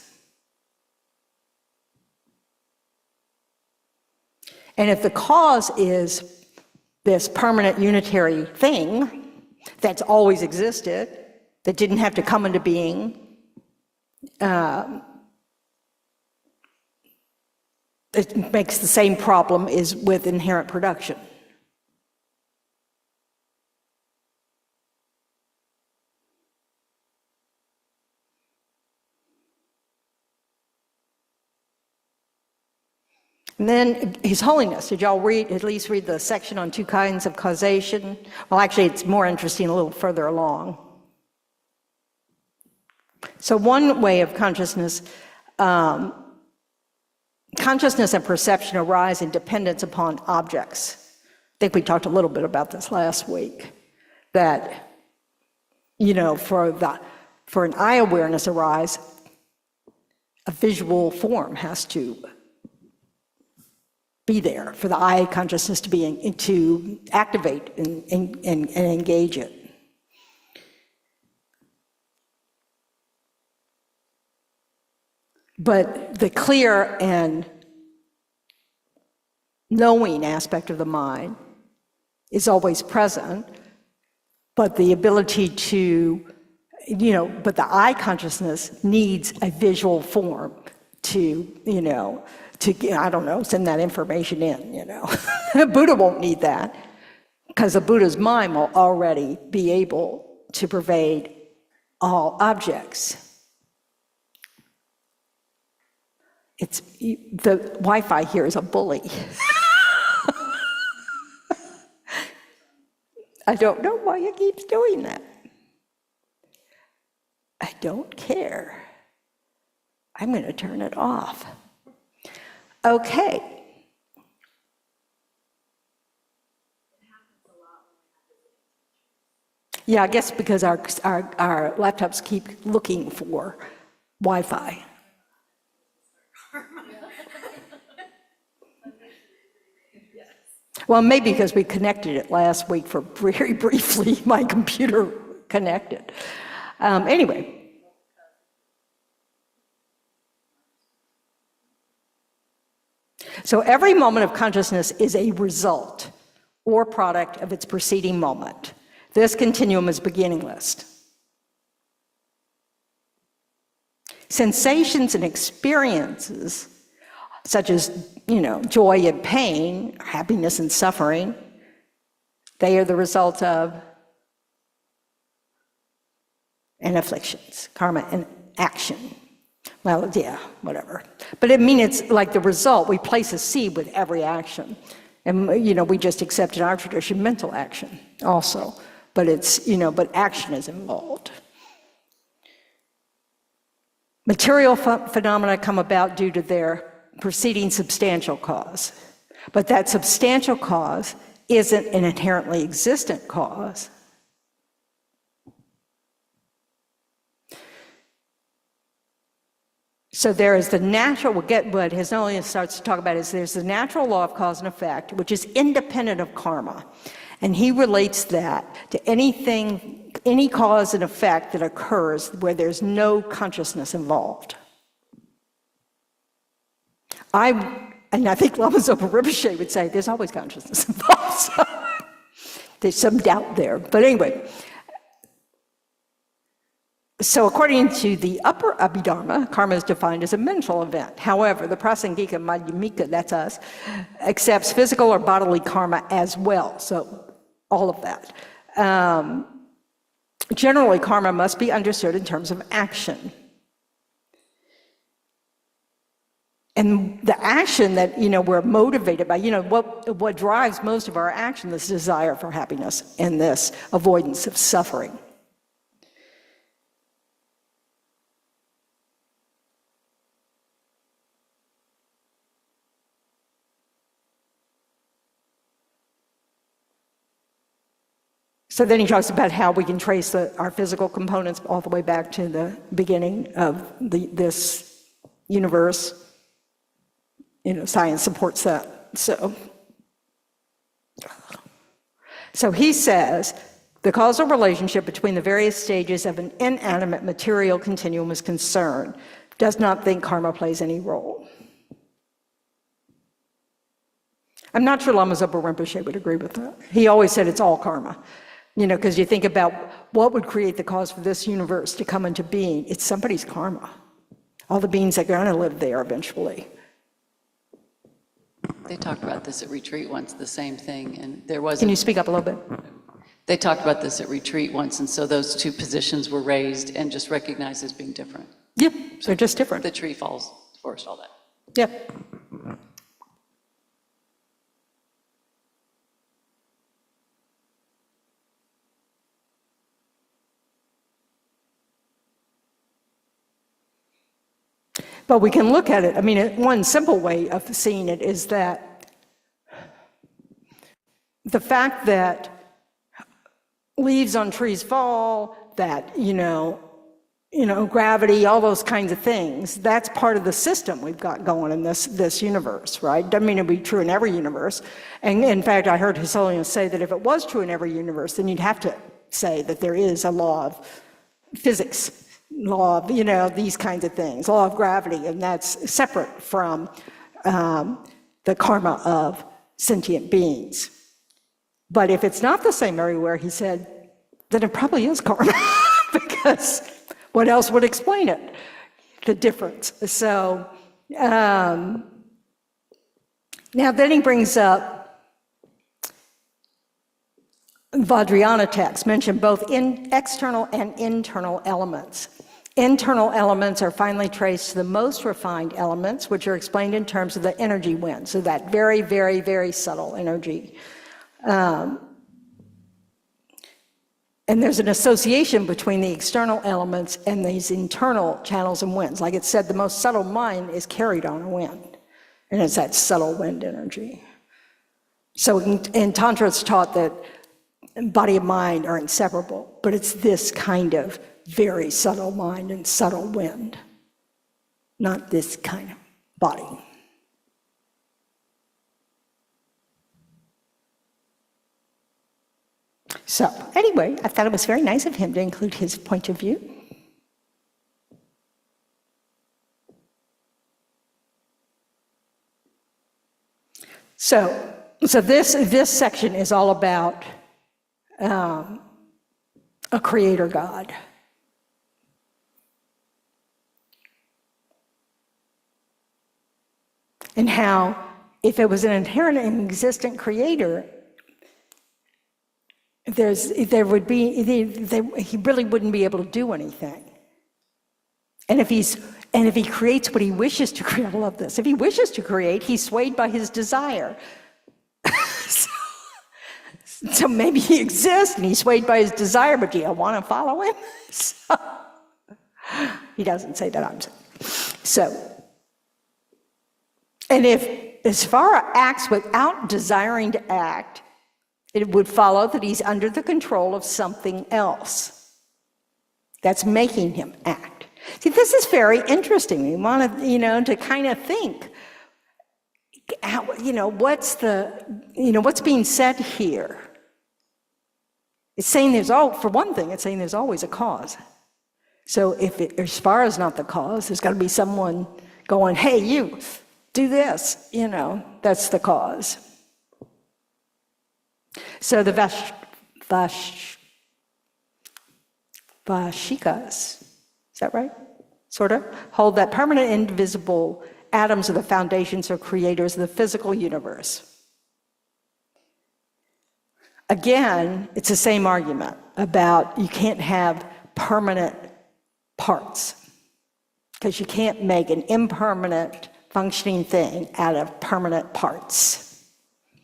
And if the cause is this permanent unitary thing that's always existed, that didn't have to come into being, it makes the same problem as with inherent production. And then His Holiness, did y'all at least read the section on 2 kinds of causation? Well, actually, it's more interesting a little further along. So one way of consciousness, consciousness and perception arise in dependence upon objects. I think we talked a little bit about this last week, that, for an eye awareness arise, a visual form has to be there for the eye consciousness to activate and engage it. But the clear and knowing aspect of the mind is always present, but the ability to, but the eye consciousness needs a visual form to, send that information in, Buddha won't need that, because the Buddha's mind will already be able to pervade all objects. The Wi-Fi here is a bully. I don't know why it keeps doing that. I don't care. I'm going to turn it off. Okay. Yeah, I guess because our laptops keep looking for Wi-Fi. Well, maybe because we connected it last week for very briefly, my computer connected. Anyway. So every moment of consciousness is a result or product of its preceding moment. This continuum is beginningless. Sensations and experiences, such as, joy and pain, happiness and suffering, they are the result of and afflictions, karma and action. Well, yeah, whatever. But it's like the result. We place a seed with every action. And, we just accept in our tradition mental action also. But but action is involved. Material phenomena come about due to their preceding substantial cause. But that substantial cause isn't an inherently existent cause. So there is the natural, what Hisnolian starts to talk about is there's the natural law of cause and effect, which is independent of karma. And he relates that to anything, any cause and effect that occurs where there's no consciousness involved. And I think Lama Zopa Rinpoche would say there's always consciousness involved. So there's some doubt there. But anyway, so according to the upper Abhidharma, karma is defined as a mental event. However, the Prasangika Madhyamika, that's us, accepts physical or bodily karma as well. So all of that. Generally, karma must be understood in terms of action. And the action that, we're motivated by, what drives most of our action, this desire for happiness and this avoidance of suffering. So then he talks about how we can trace our physical components all the way back to the beginning of this universe. Science supports that. So he says, the causal relationship between the various stages of an inanimate material continuum is concerned, does not think karma plays any role. I'm not sure Lama Zopa Rinpoche would agree with that. He always said it's all karma. Because you think about what would create the cause for this universe to come into being. It's somebody's karma. All the beings that are going to live there eventually. They talked about this at retreat once, the same thing, and there was. Can you speak up a little bit? They talked about this at retreat once, and so those two positions were raised and just recognized as being different. Yep, they're just different. The tree falls, the forest, all that. Yep. But we can look at it. One simple way of seeing it is that the fact that leaves on trees fall, that, gravity, all those kinds of things, that's part of the system we've got going in this universe, right? Doesn't mean it'll be true in every universe. And in fact, I heard Hisnolian say that if it was true in every universe, then you'd have to say that there is a law of physics, law of, these kinds of things, law of gravity, and that's separate from the karma of sentient beings. But if it's not the same everywhere, he said, then it probably is karma, because what else would explain it, the difference? So now then he brings up Vajrayana texts, mention both external and internal elements. Internal elements are finally traced to the most refined elements, which are explained in terms of the energy wind, so that very, very, very subtle energy. And there's an association between the external elements and these internal channels and winds. Like it said, the most subtle mind is carried on a wind, and it's that subtle wind energy. So in Tantra, it's taught that body and mind are inseparable, but it's this kind of very subtle mind and subtle wind, not this kind of body. So anyway, I thought it was very nice of him to include his point of view. So this section is all about a creator God. and how if it was an inherent and existent creator, he really wouldn't be able to do anything. And if he creates what he wishes to create, I love this. If he wishes to create, he's swayed by his desire. So maybe he exists and he's swayed by his desire, but do you want to follow him? So, he doesn't say that, I'm saying. So, and if Isvara acts without desiring to act, it would follow that he's under the control of something else that's making him act. See, this is very interesting. We want to, to kind of think, what's being said here? It's saying for one thing, it's saying there's always a cause. So if Isvara is not the cause, there's got to be someone going, hey, you, do this, that's the cause. So the Vashikas, is that right? Sort of, hold that permanent indivisible atoms are the foundations or creators of the physical universe. Again, it's the same argument about you can't have permanent parts, because you can't make an impermanent functioning thing out of permanent parts.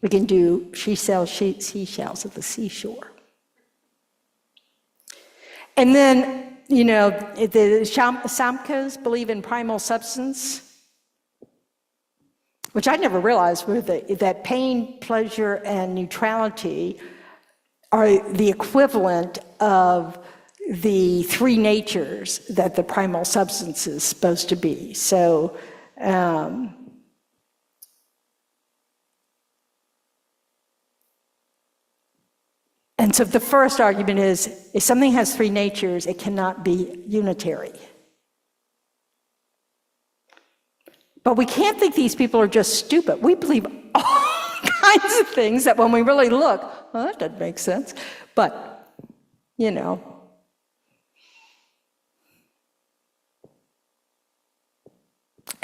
We can do seashells at the seashore. And then, the Samkhas believe in primal substance, which I never realized were that pain, pleasure, and neutrality are the equivalent of the three natures that the primal substance is supposed to be. So, and so the first argument is, if something has three natures, it cannot be unitary. But we can't think these people are just stupid. We believe all kinds of things that when we really look, well, that doesn't make sense. But,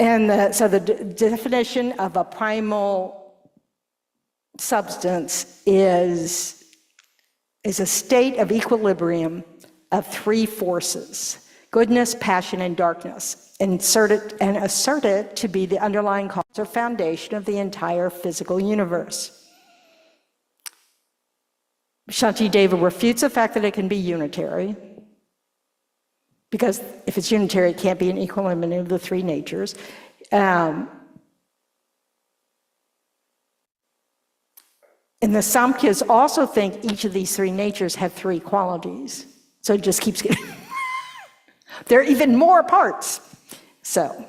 And so the definition of a primal substance is a state of equilibrium of three forces: goodness, passion, and darkness, and assert it to be the underlying cause or foundation of the entire physical universe. Shantideva refutes the fact that it can be unitary, because if it's unitary, it can't be an equilibrium of the three natures. And the Samkhas also think each of these three natures have three qualities. So it just keeps getting, there are even more parts. So,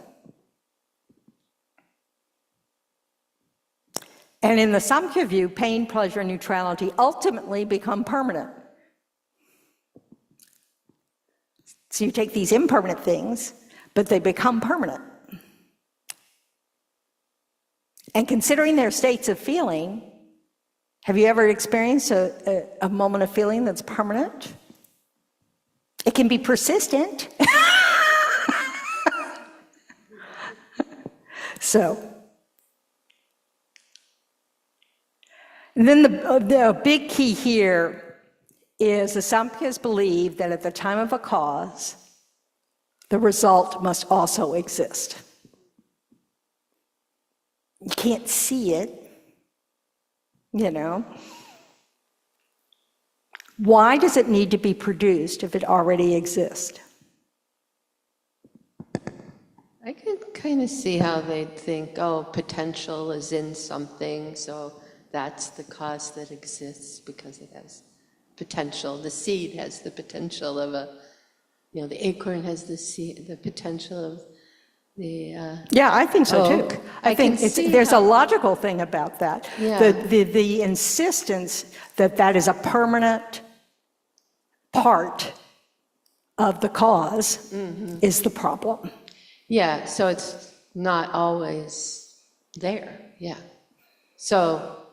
and in the Samkhya view, pain, pleasure, and neutrality ultimately become permanent. So you take these impermanent things, but they become permanent. And considering their states of feeling, have you ever experienced a moment of feeling that's permanent? It can be persistent. So, and then the big key here is the Samkhas believe that at the time of a cause, the result must also exist. You can't see it, Why does it need to be produced if it already exists? I can kind of see how they'd think, potential is in something, so that's the cause that exists because it has potential. The seed has the potential of the acorn has the potential of the... Yeah, I think so too. I think there's a logical thing about that. Yeah. The insistence that is a permanent part of the cause is the problem. Yeah, so it's not always there, yeah. So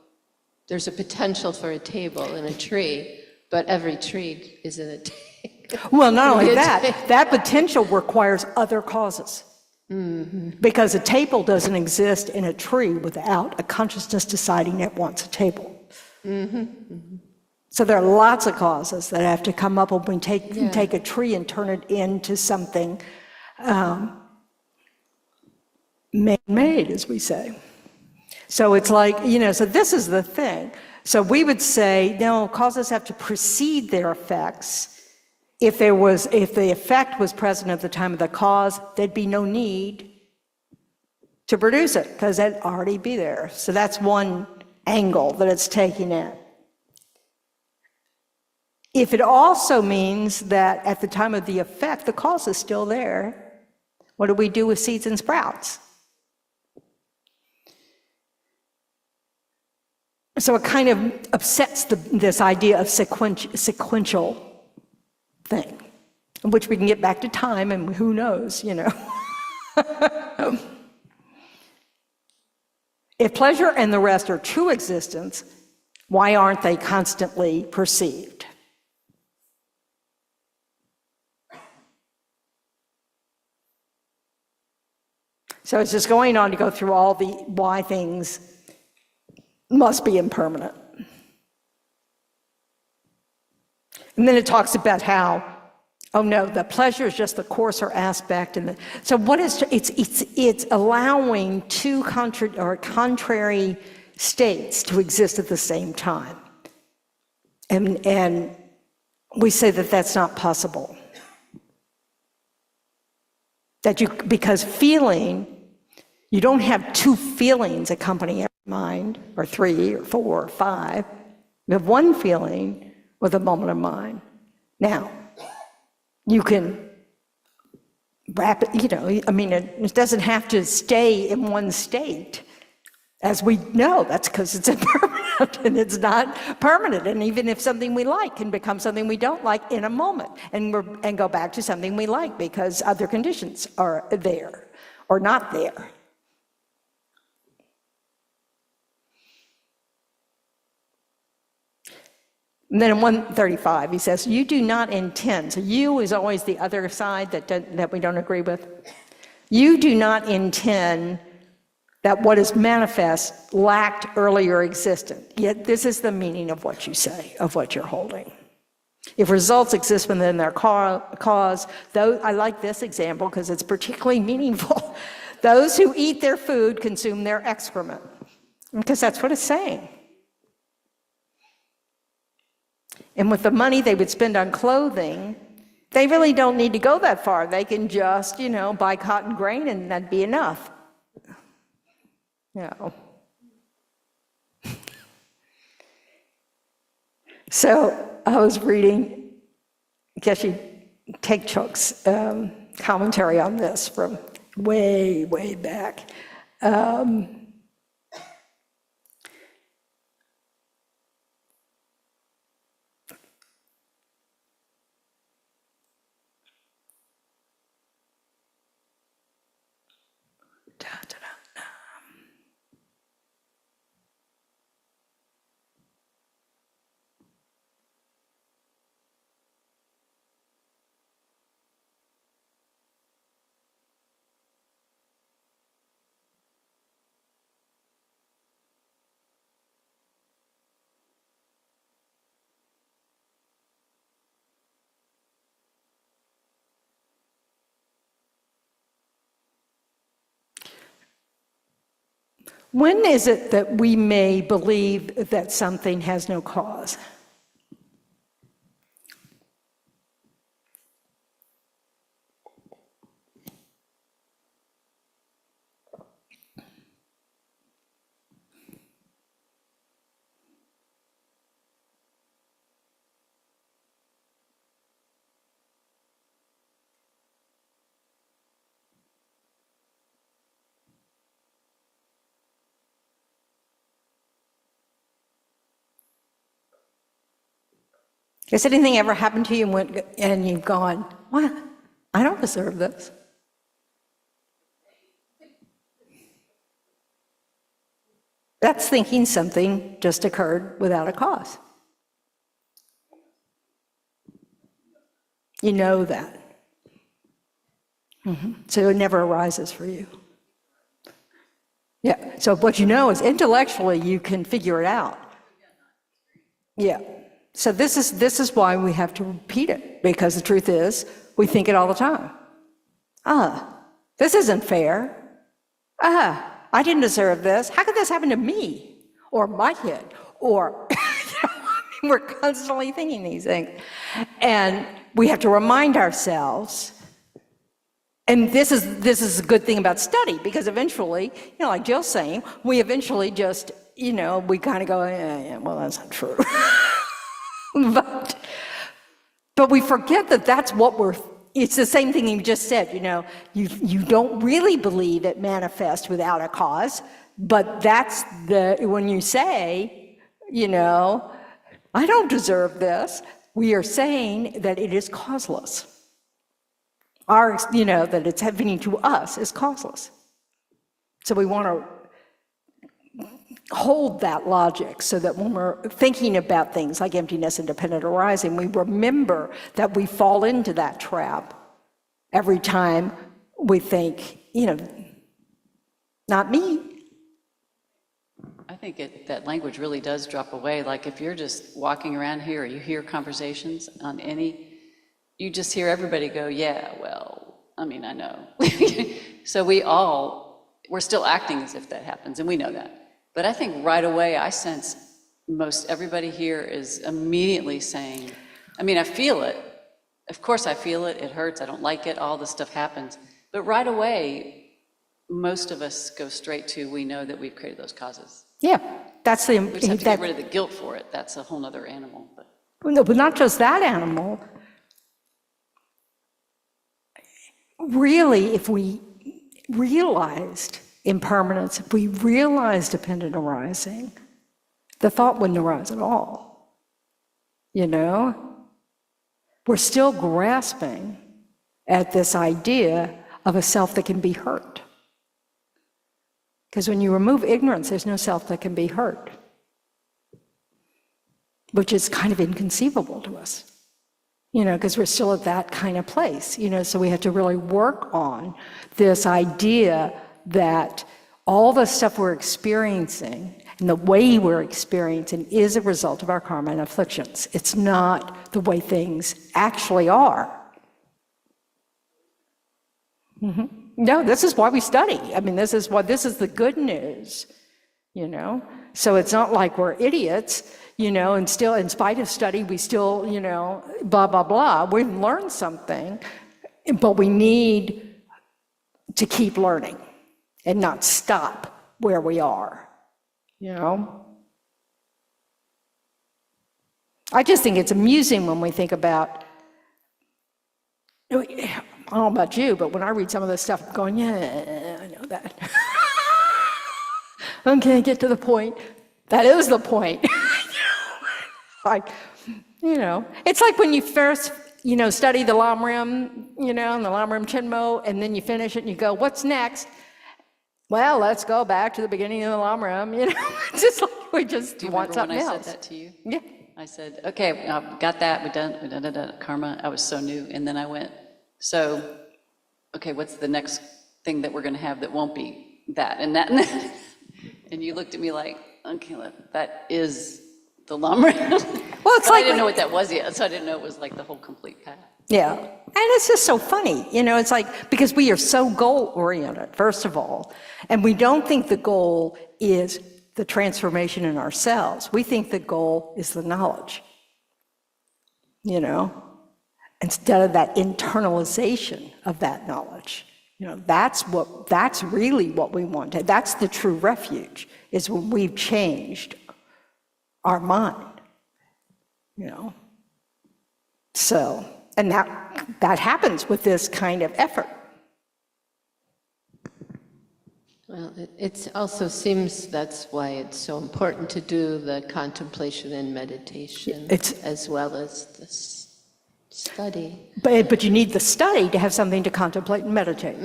there's a potential for a table in a tree, but every tree isn't a table. Well, not only that, that potential requires other causes. Because a table doesn't exist in a tree without a consciousness deciding it wants a table. So there are lots of causes that have to come up when we take a tree and turn it into something man-made, as we say. So it's like, so this is the thing. So we would say, no, causes have to precede their effects. If the effect was present at the time of the cause, there'd be no need to produce it, because it'd already be there. So that's one angle that it's taking in. If it also means that at the time of the effect, the cause is still there, what do we do with seeds and sprouts? So it kind of upsets this idea of sequential thing, which we can get back to time, and who knows, If pleasure and the rest are true existence, why aren't they constantly perceived? So it's just going on to go through all the why things must be impermanent. And then it talks about how, oh no, the pleasure is just the coarser aspect. So what is, it's allowing two contrary states to exist at the same time. And we say that that's not possible. Because feeling, you don't have two feelings accompanying every mind, or 3 or 4 or 5. You have one feeling with a moment of mind. Now, you can wrap it, it doesn't have to stay in one state. As we know, that's because it's impermanent and it's not permanent. And even if something we like can become something we don't like in a moment and go back to something we like because other conditions are there or not there. And then in 135, he says, you do not intend, so you is always the other side that we don't agree with. You do not intend that what is manifest lacked earlier existence. Yet this is the meaning of what you say, of what you're holding. If results exist within their cause, though I like this example because it's particularly meaningful. Those who eat their food consume their excrement, because that's what it's saying. And with the money they would spend on clothing, they really don't need to go that far. They can just, buy cotton grain and that'd be enough. So I was reading Geshe Tegchok's commentary on this from way, way back. When is it that we may believe that something has no cause? Has anything ever happened to you and you've gone, what? I don't deserve this. That's thinking something just occurred without a cause. You know that. So it never arises for you. Yeah, so what you know is intellectually you can figure it out. Yeah, so this is why we have to repeat it, because the truth is, we think it all the time. This isn't fair. I didn't deserve this. How could this happen to me? Or my kid? Or, we're constantly thinking these things. And we have to remind ourselves, and this is a good thing about study, because eventually, like Jill's saying, we eventually just, we kind of go, yeah, well, that's not true. But we forget that that's what it's the same thing you just said, you don't really believe it manifests without a cause, but that's when you say, I don't deserve this, we are saying that it is causeless. That it's happening to us is causeless. So we want to hold that logic so that when we're thinking about things like emptiness and dependent arising, we remember that we fall into that trap every time we think, not me. I think that language really does drop away. Like if you're just walking around here, or you hear conversations on you just hear everybody go, yeah, well, I know. So we're still acting as if that happens, and we know that. But I think right away, I sense most everybody here is immediately saying, I feel it. Of course I feel it, it hurts, I don't like it, all this stuff happens. But right away, most of us go straight to, we know that we've created those causes. Yeah, that's the... We just have to get rid of the guilt for it. That's a whole nother animal. No, but not just that animal. Really, if we realized impermanence, if we realized dependent arising, the thought wouldn't arise at all. We're still grasping at this idea of a self that can be hurt. Because when you remove ignorance, there's no self that can be hurt, which is kind of inconceivable to us. Because we're still at that kind of place, so we have to really work on this idea that all the stuff we're experiencing and the way we're experiencing is a result of our karma and afflictions. It's not the way things actually are. No, this is why we study. This is the good news, So it's not like we're idiots, and still, in spite of study, we still, blah, blah, blah. We've learned something, but we need to keep learning and not stop where we are, I just think it's amusing when we think about, I don't know about you, but when I read some of this stuff, I'm going, yeah, I know that. Okay, get to the point. That is the point. It's like when you first, study the Lamrim, and the Lamrim Chenmo, and then you finish it and you go, what's next? Well, let's go back to the beginning of the Lamrim, It's just like we just want something else. Do you remember when I said that to you? Yeah. I said, okay, got that, we done karma. I was so new. And then I went, so, okay, what's the next thing that we're going to have that won't be that and that and that? And you looked at me like, okay, that is the Lamrim. Well, it's like I didn't know what that was yet, so I didn't know it was like the whole complete path. Yeah, and it's just so funny, it's like, because we are so goal-oriented, first of all, and we don't think the goal is the transformation in ourselves. We think the goal is the knowledge, instead of that internalization of that knowledge. That's really what we want. That's the true refuge, is when we've changed our mind, So, and that happens with this kind of effort. Well, it also seems that's why it's so important to do the contemplation and meditation as well as the study. But you need the study to have something to contemplate and meditate.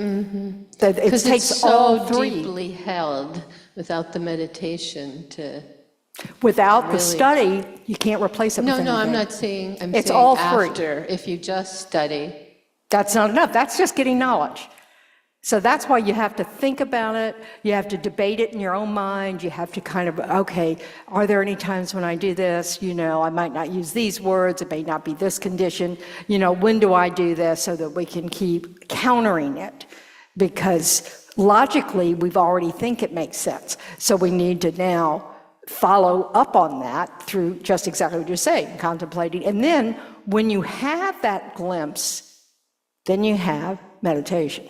Because it takes it's so all three. deeply held without the meditation to... Without the really... study, you can't replace it with anything. No, I'm not saying, I'm it's saying all free. after, if you just study, That's not enough. That's just getting knowledge. So that's why you have to think about it. You have to debate it in your own mind. You have to kind of, okay, are there any times when I do this? You know, I might not use these words. It may not be this condition. You know, when do I do this so that we can keep countering it? Because logically, we've already think it makes sense. So we need to now follow up on that through just exactly what you're saying, contemplating. And then when you have that glimpse, then you have meditation.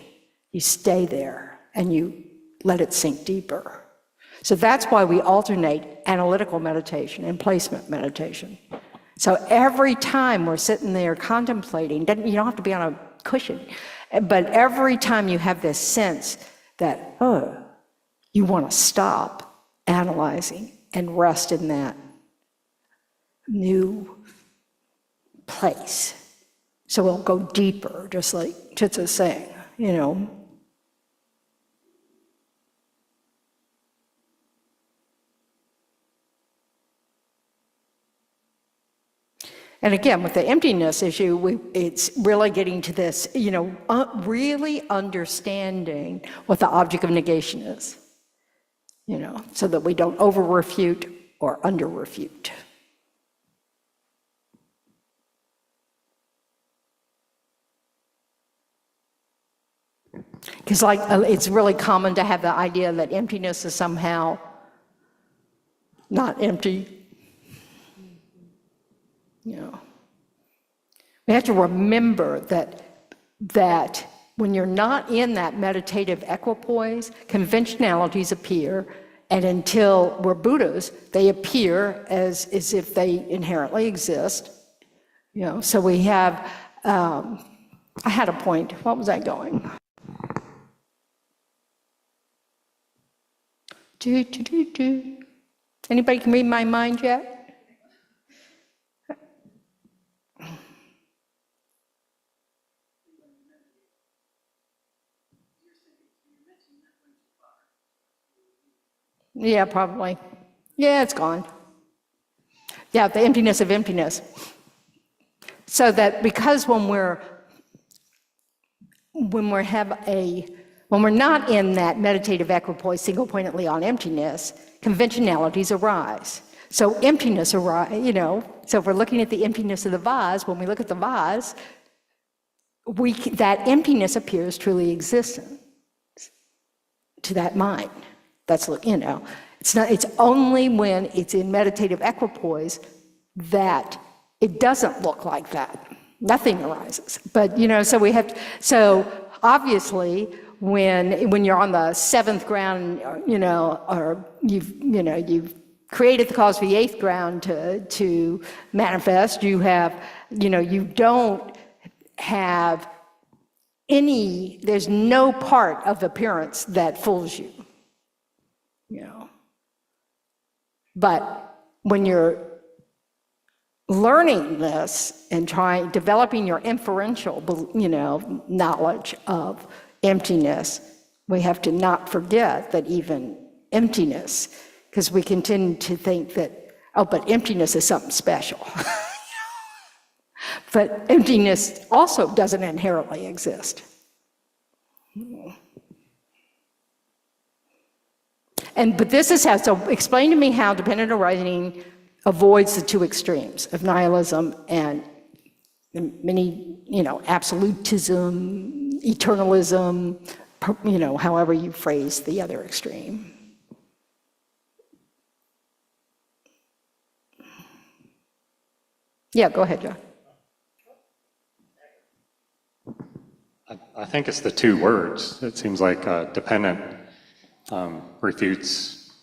You stay there and you let it sink deeper. So that's why we alternate analytical meditation and placement meditation. So every time we're sitting there contemplating, you don't have to be on a cushion, but every time you have this sense that, oh, you want to stop analyzing and rest in that new place. So we'll go deeper, just like Chitsa's saying, you know. And again, with the emptiness issue, it's really getting to this, you know, really understanding what the object of negation is, you know, so that we don't over-refute or under-refute. Because like, it's really common to have the idea that emptiness is somehow not empty. You know, we have to remember that when you're not in that meditative equipoise, conventionalities appear, and until we're Buddhas, they appear as if they inherently exist. You know, so we have, I had a point, what was I going? Anybody can read my mind yet? Yeah, probably. Yeah, it's gone. Yeah, the emptiness of emptiness. So that because when we're not in that meditative equipoise single-pointedly on emptiness, conventionalities arise. So emptiness arise, you know, so if we're looking at the emptiness of the vase, when we look at the vase, that emptiness appears truly existent to that mind. That's, you know, it's only when it's in meditative equipoise that it doesn't look like that. Nothing arises. But, you know, so obviously when you're on the seventh ground, you know, or you've created the cause for the eighth ground to manifest, you don't have there's no part of appearance that fools you. You know, but when you're learning this and developing your inferential, you know, knowledge of emptiness, we have to not forget that even emptiness, because we continue to think that, oh, but emptiness is something special. But emptiness also doesn't inherently exist. But this is how, so explain to me how dependent arising avoids the two extremes of nihilism and many, you know, absolutism, eternalism, you know, however you phrase the other extreme. Yeah, go ahead, John. I think it's the two words. It seems like dependent refutes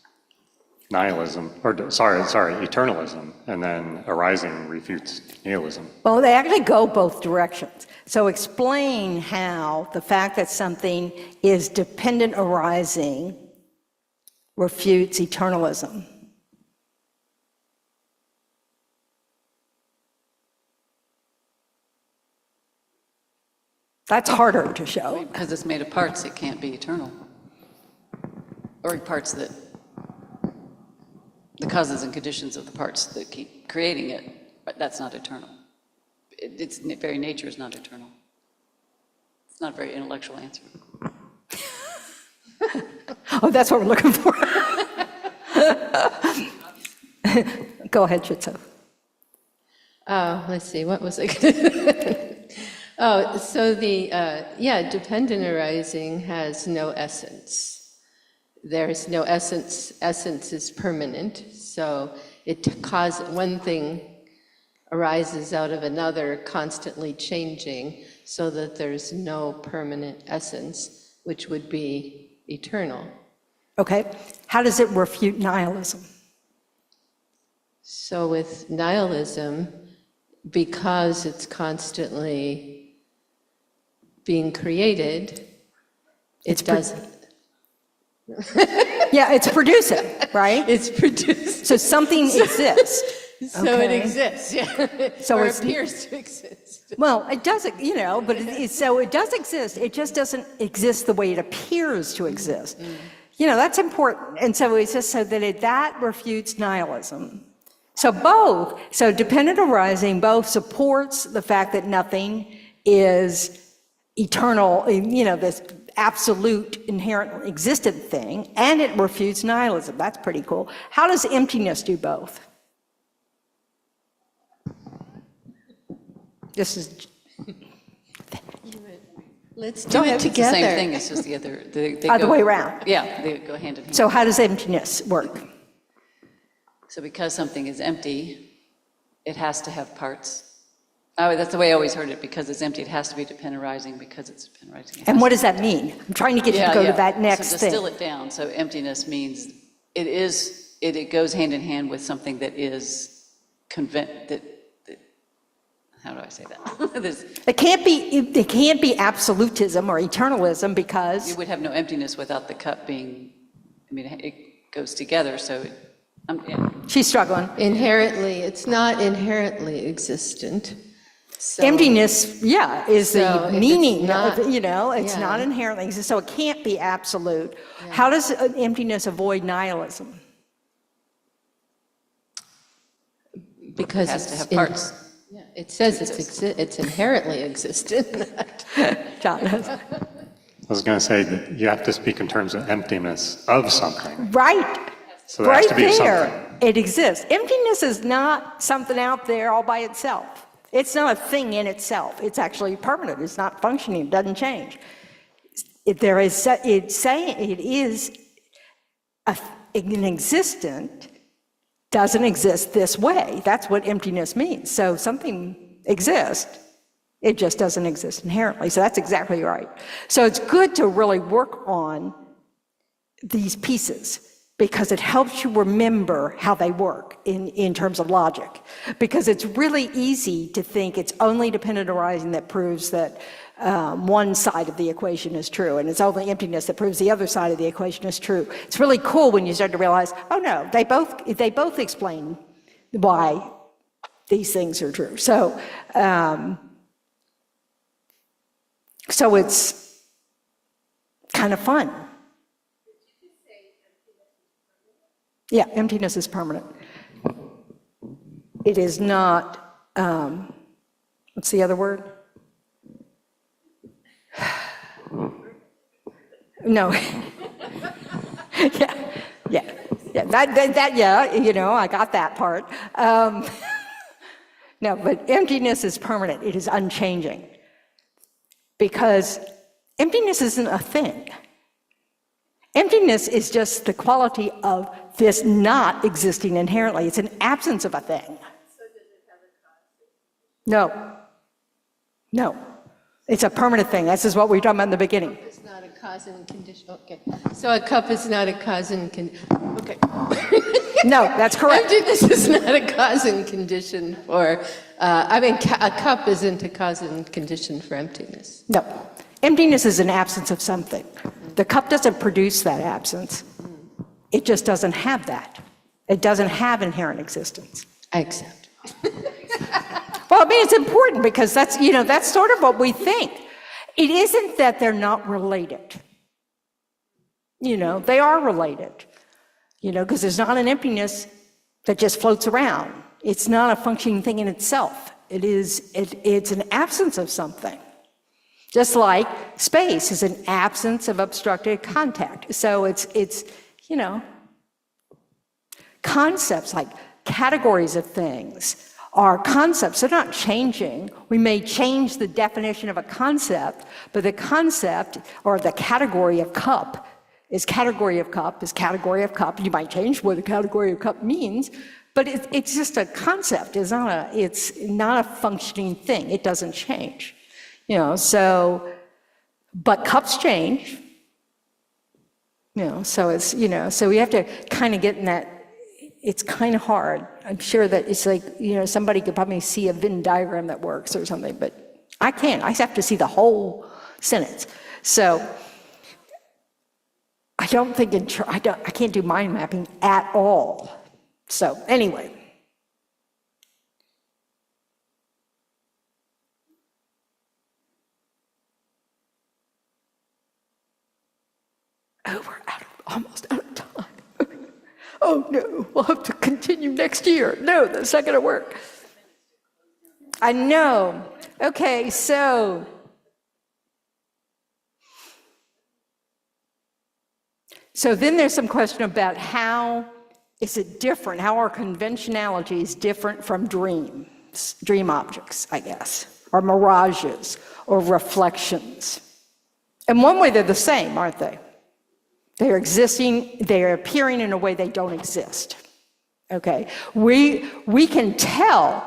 nihilism, or eternalism, and then arising refutes nihilism. Well, they actually go both directions. So explain how the fact that something is dependent arising refutes eternalism. That's harder to show. Because it's made of parts, it can't be eternal. Or parts that, the causes and conditions of the parts that keep creating it, but that's not eternal. Its very nature is not eternal. It's not a very intellectual answer. Oh, that's what we're looking for. Go ahead, Chitso. Let's see, what was I gonna Oh, so dependent arising has no essence. There's no essence. Essence is permanent, so one thing arises out of another, constantly changing, so that there's no permanent essence, which would be eternal. Okay, how does it refute nihilism? So with nihilism, because it's constantly being created, it doesn't. Yeah, it's producing, right? It's produced. So something exists. So it Okay. exists, yeah. So Or it's- appears to exist. Well, it doesn't, but so it does exist. It just doesn't exist the way it appears to exist. That's important. And so it's just so that that refutes nihilism. So dependent arising both supports the fact that nothing is eternal, this absolute inherent existent thing, and it refutes nihilism. That's pretty cool. How does emptiness do both? This is, Let's do it It's the together. same thing, it's just the other, they Other go- way around. Yeah, they go hand in hand. so how does emptiness work? So because something is empty, it has to have parts. Oh, that's the way I always heard it, because it's empty, it has to be dependent arising, because it's dependent arising. And what does that mean? I'm trying to get you to go to that next So thing. distill it down, so emptiness means it goes hand in hand with something that is how do I say that? It can't be absolutism or eternalism because You would have no emptiness without the cup being, it goes together, so, yeah. she's struggling. Inherently, it's not inherently existent. So- Emptiness, is So the if it's meaning not- of, it's yeah. not inherently exist, so it can't be absolute. How does emptiness avoid nihilism? Because It has to it's have parts. Yeah, it says it's inherently existent. John, I was going to say that you have to speak in terms of emptiness of something. right, So there has right to be there, something. it exists. Emptiness is not something out there all by itself. It's not a thing in itself. It's actually permanent. It's not functioning. It doesn't change. It's saying it is an existent, doesn't exist this way. That's what emptiness means. So something exists, it just doesn't exist inherently. So that's exactly right. So it's good to really work on these pieces because it helps you remember how they work in terms of logic. Because it's really easy to think it's only dependent arising that proves that one side of the equation is true, and it's only emptiness that proves the other side of the equation is true. It's really cool when you start to realize, oh no, they both explain why these things are true. So it's kind of fun. Yeah, emptiness is permanent. It is not, what's the other word? No. yeah, I got that part. No, but emptiness is permanent. It is unchanging. Because emptiness isn't a thing. Emptiness is just the quality of this not existing inherently. It's an absence of a thing. So does it have a cause? No. It's a permanent thing. This is what we were talking about in the beginning. It's not a cause and condition. Okay. So a cup is not a cause and condition. Okay. No, that's correct. Emptiness is not a cause and condition for, a cup isn't a cause and condition for emptiness. No. Emptiness is an absence of something. The cup doesn't produce that absence. It just doesn't have that. It doesn't have inherent existence. I accept. Well, it's important because that's sort of what we think. It isn't that they're not related. They are related. Because there's not an emptiness that just floats around. It's not a functioning thing in itself. It's an absence of something. Just like space is an absence of obstructed contact. So it's you know, concepts like categories of things are concepts. They're not changing. We may change the definition of a concept, but the concept or the category of cup is category of cup is category of cup. You might change what the category of cup means, but it's just a concept. It's not a functioning thing. It doesn't change. You know, so, but cups change. You know, so it's, you know, so we have to kind of get in that. It's kind of hard. I'm sure that it's like, you know, somebody could probably see a Venn diagram that works or something, but I can't. I have to see the whole sentence. So I don't think I can't do mind mapping at all. So anyway. Oh, we're almost out of time. Oh no, we'll have to continue next year. No, that's not gonna work. I know. Okay, so then there's some question about how is it different, how are conventionalities different from dreams, dream objects, I guess, or mirages, or reflections. In one way, they're the same, aren't they? They're existing, they're appearing in a way they don't exist, okay? We can tell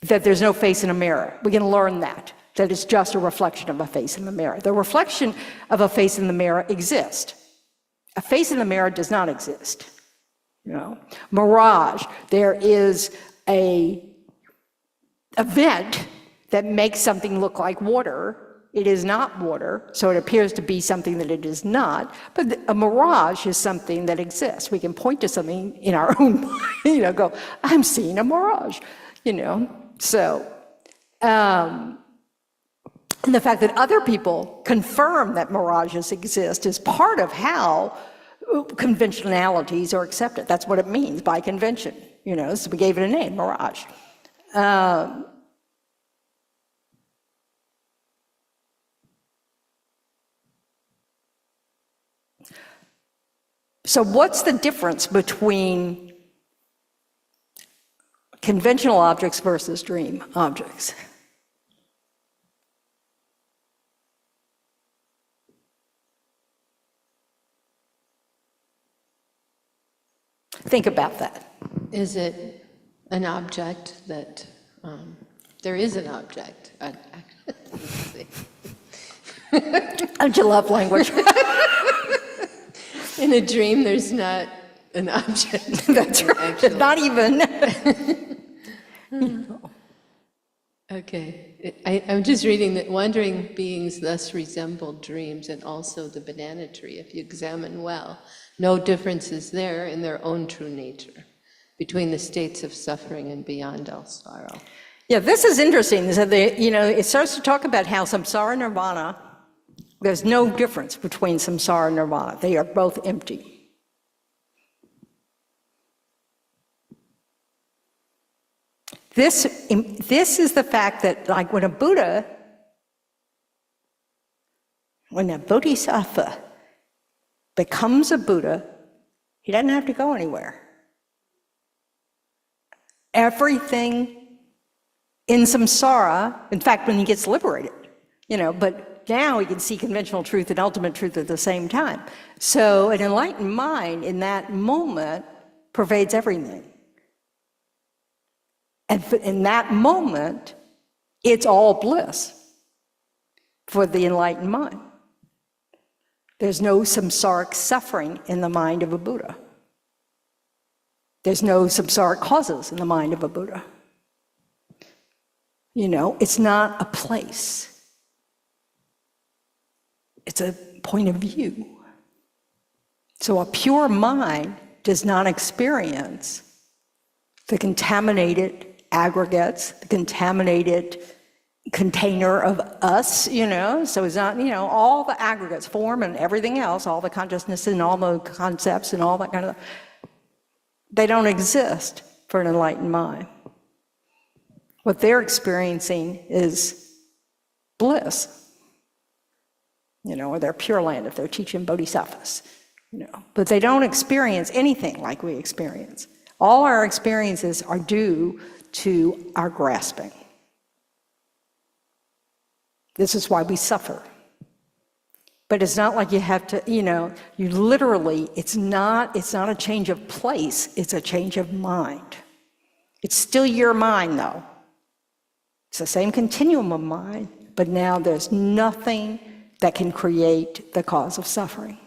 that there's no face in a mirror. We can learn that it's just a reflection of a face in the mirror. The reflection of a face in the mirror exists. A face in the mirror does not exist, you know? Mirage, there is a event that makes something look like water. It is not water, so it appears to be something that it is not, but a mirage is something that exists. We can point to something in our own mind, you know, go, I'm seeing a mirage, you know? So, and the fact that other people confirm that mirages exist is part of how conventionalities are accepted. That's what it means by convention, you know, so we gave it a name, mirage. So what's the difference between conventional objects versus dream objects? Think about that. Is it an object that, there is an object? Let's see. Don't you love language? In a dream, there's not an object. That's right. Actually. Not even. Okay. I'm just reading that wandering beings thus resemble dreams and also the banana tree, if you examine well. No difference is there in their own true nature between the states of suffering and beyond all sorrow. Yeah, this is interesting. So you know, it starts to talk about how samsara nirvana, there's no difference between samsara and nirvana. They are both empty. This is the fact that, like, when a bodhisattva becomes a Buddha, he doesn't have to go anywhere. Everything in samsara, in fact, when he gets liberated, you know, but now he can see conventional truth and ultimate truth at the same time. So an enlightened mind in that moment pervades everything. And in that moment, it's all bliss for the enlightened mind. There's no samsaric suffering in the mind of a Buddha. There's no samsaric causes in the mind of a Buddha. You know, it's not a place. It's a point of view. So a pure mind does not experience the contaminated aggregates, the contaminated container of us, you know, so it's not, you know, all the aggregates, form and everything else, all the consciousness and all the concepts and all that kind of, they don't exist for an enlightened mind. What they're experiencing is bliss. or they're Pure Land if they're teaching bodhisattvas, But they don't experience anything like we experience. All our experiences are due to our grasping. This is why we suffer. But it's not like you have to, you literally, it's not a change of place, it's a change of mind. It's still your mind, though. It's the same continuum of mind, but now there's nothing that can create the cause of suffering.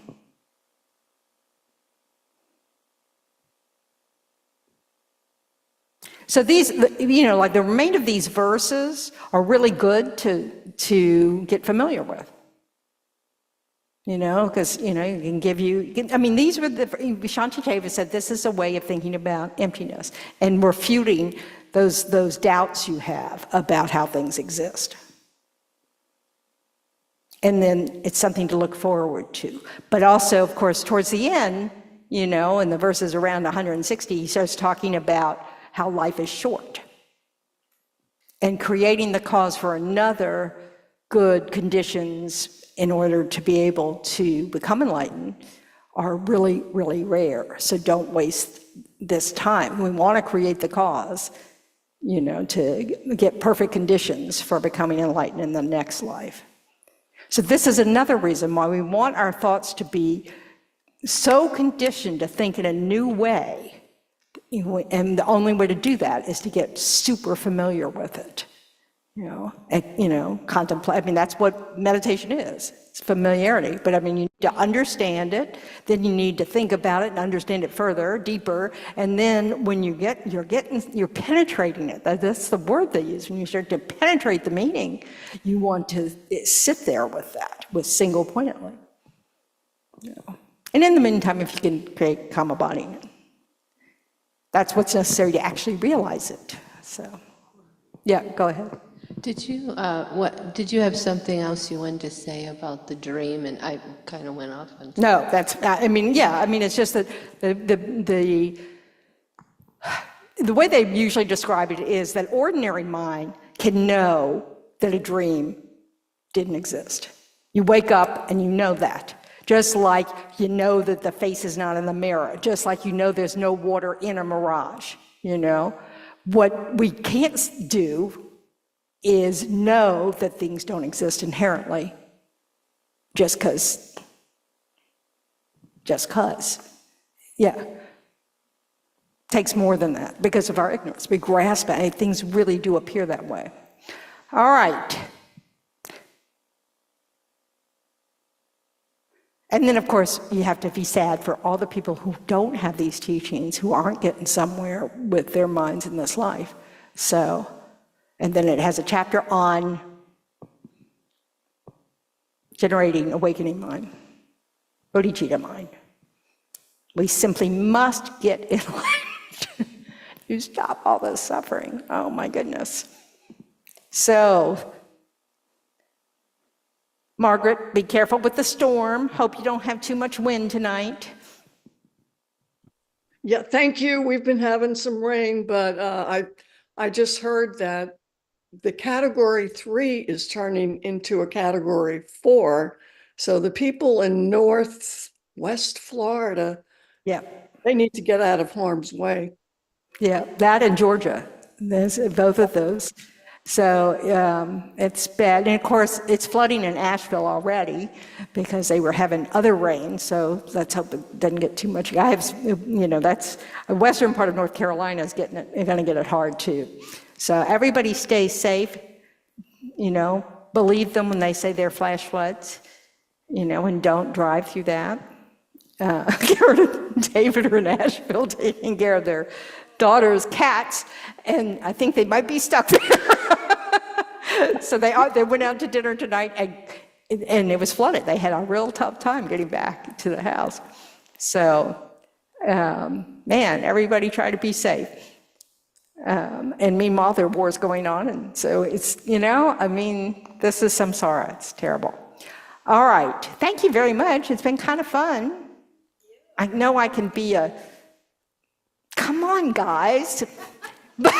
So these, like the remainder of these verses are really good to get familiar with. Because, it can give these were Shantideva said this is a way of thinking about emptiness and refuting those doubts you have about how things exist. And then it's something to look forward to. But also, of course, towards the end, in the verses around 160, he starts talking about how life is short. And creating the cause for another good conditions in order to be able to become enlightened are really, really rare. So don't waste this time. We want to create the cause, to get perfect conditions for becoming enlightened in the next life. So this is another reason why we want our thoughts to be so conditioned to think in a new way. And the only way to do that is to get super familiar with it. Contemplate. That's what meditation is. It's familiarity. But you need to understand it. Then you need to think about it and understand it further, deeper. And then when you're penetrating it. That's the word they use. When you start to penetrate the meaning, you want to sit there with that, with single pointedly. And in the meantime, if you can create kama body, that's what's necessary to actually realize it. So, yeah, go ahead. Did you have something else you wanted to say about the dream? And I kind of went off on. No, it's just that the way they usually describe it is that ordinary mind can know that a dream didn't exist. You wake up and you know that. Just like you know that the face is not in the mirror. Just like there's no water in a mirage, What we can't do is know that things don't exist inherently just because. Yeah. Takes more than that because of our ignorance. We grasp it, and things really do appear that way. All right. And then, of course, you have to be sad for all the people who don't have these teachings, who aren't getting somewhere with their minds in this life. So, and then it has a chapter on generating awakening mind, bodhicitta mind. We simply must get enlightened to stop all this suffering. Oh my goodness. So, Margaret, be careful with the storm. Hope you don't have too much wind tonight. Yeah, thank you. We've been having some rain, but I just heard that the category 3 is turning into a category 4. So the people in Northwest Florida, Yeah. they need to get out of harm's way. Yeah, that and Georgia. There's both of those. So it's bad. And of course, it's flooding in Asheville already because they were having other rain. So let's hope it doesn't get too much. That's the western part of North Carolina is going to get it hard too. So everybody stay safe. Believe them when they say they're flash floods. And don't drive through that. Garrett and David are in Asheville taking care of their daughter's cats, and I think they might be stuck there. So they went out to dinner tonight, and it was flooded. They had a real tough time getting back to the house. So, everybody try to be safe. And meanwhile, there are wars going on, and so it's, this is samsara. It's terrible. All right. Thank you very much. It's been kind of fun. I know I can be come on, guys. But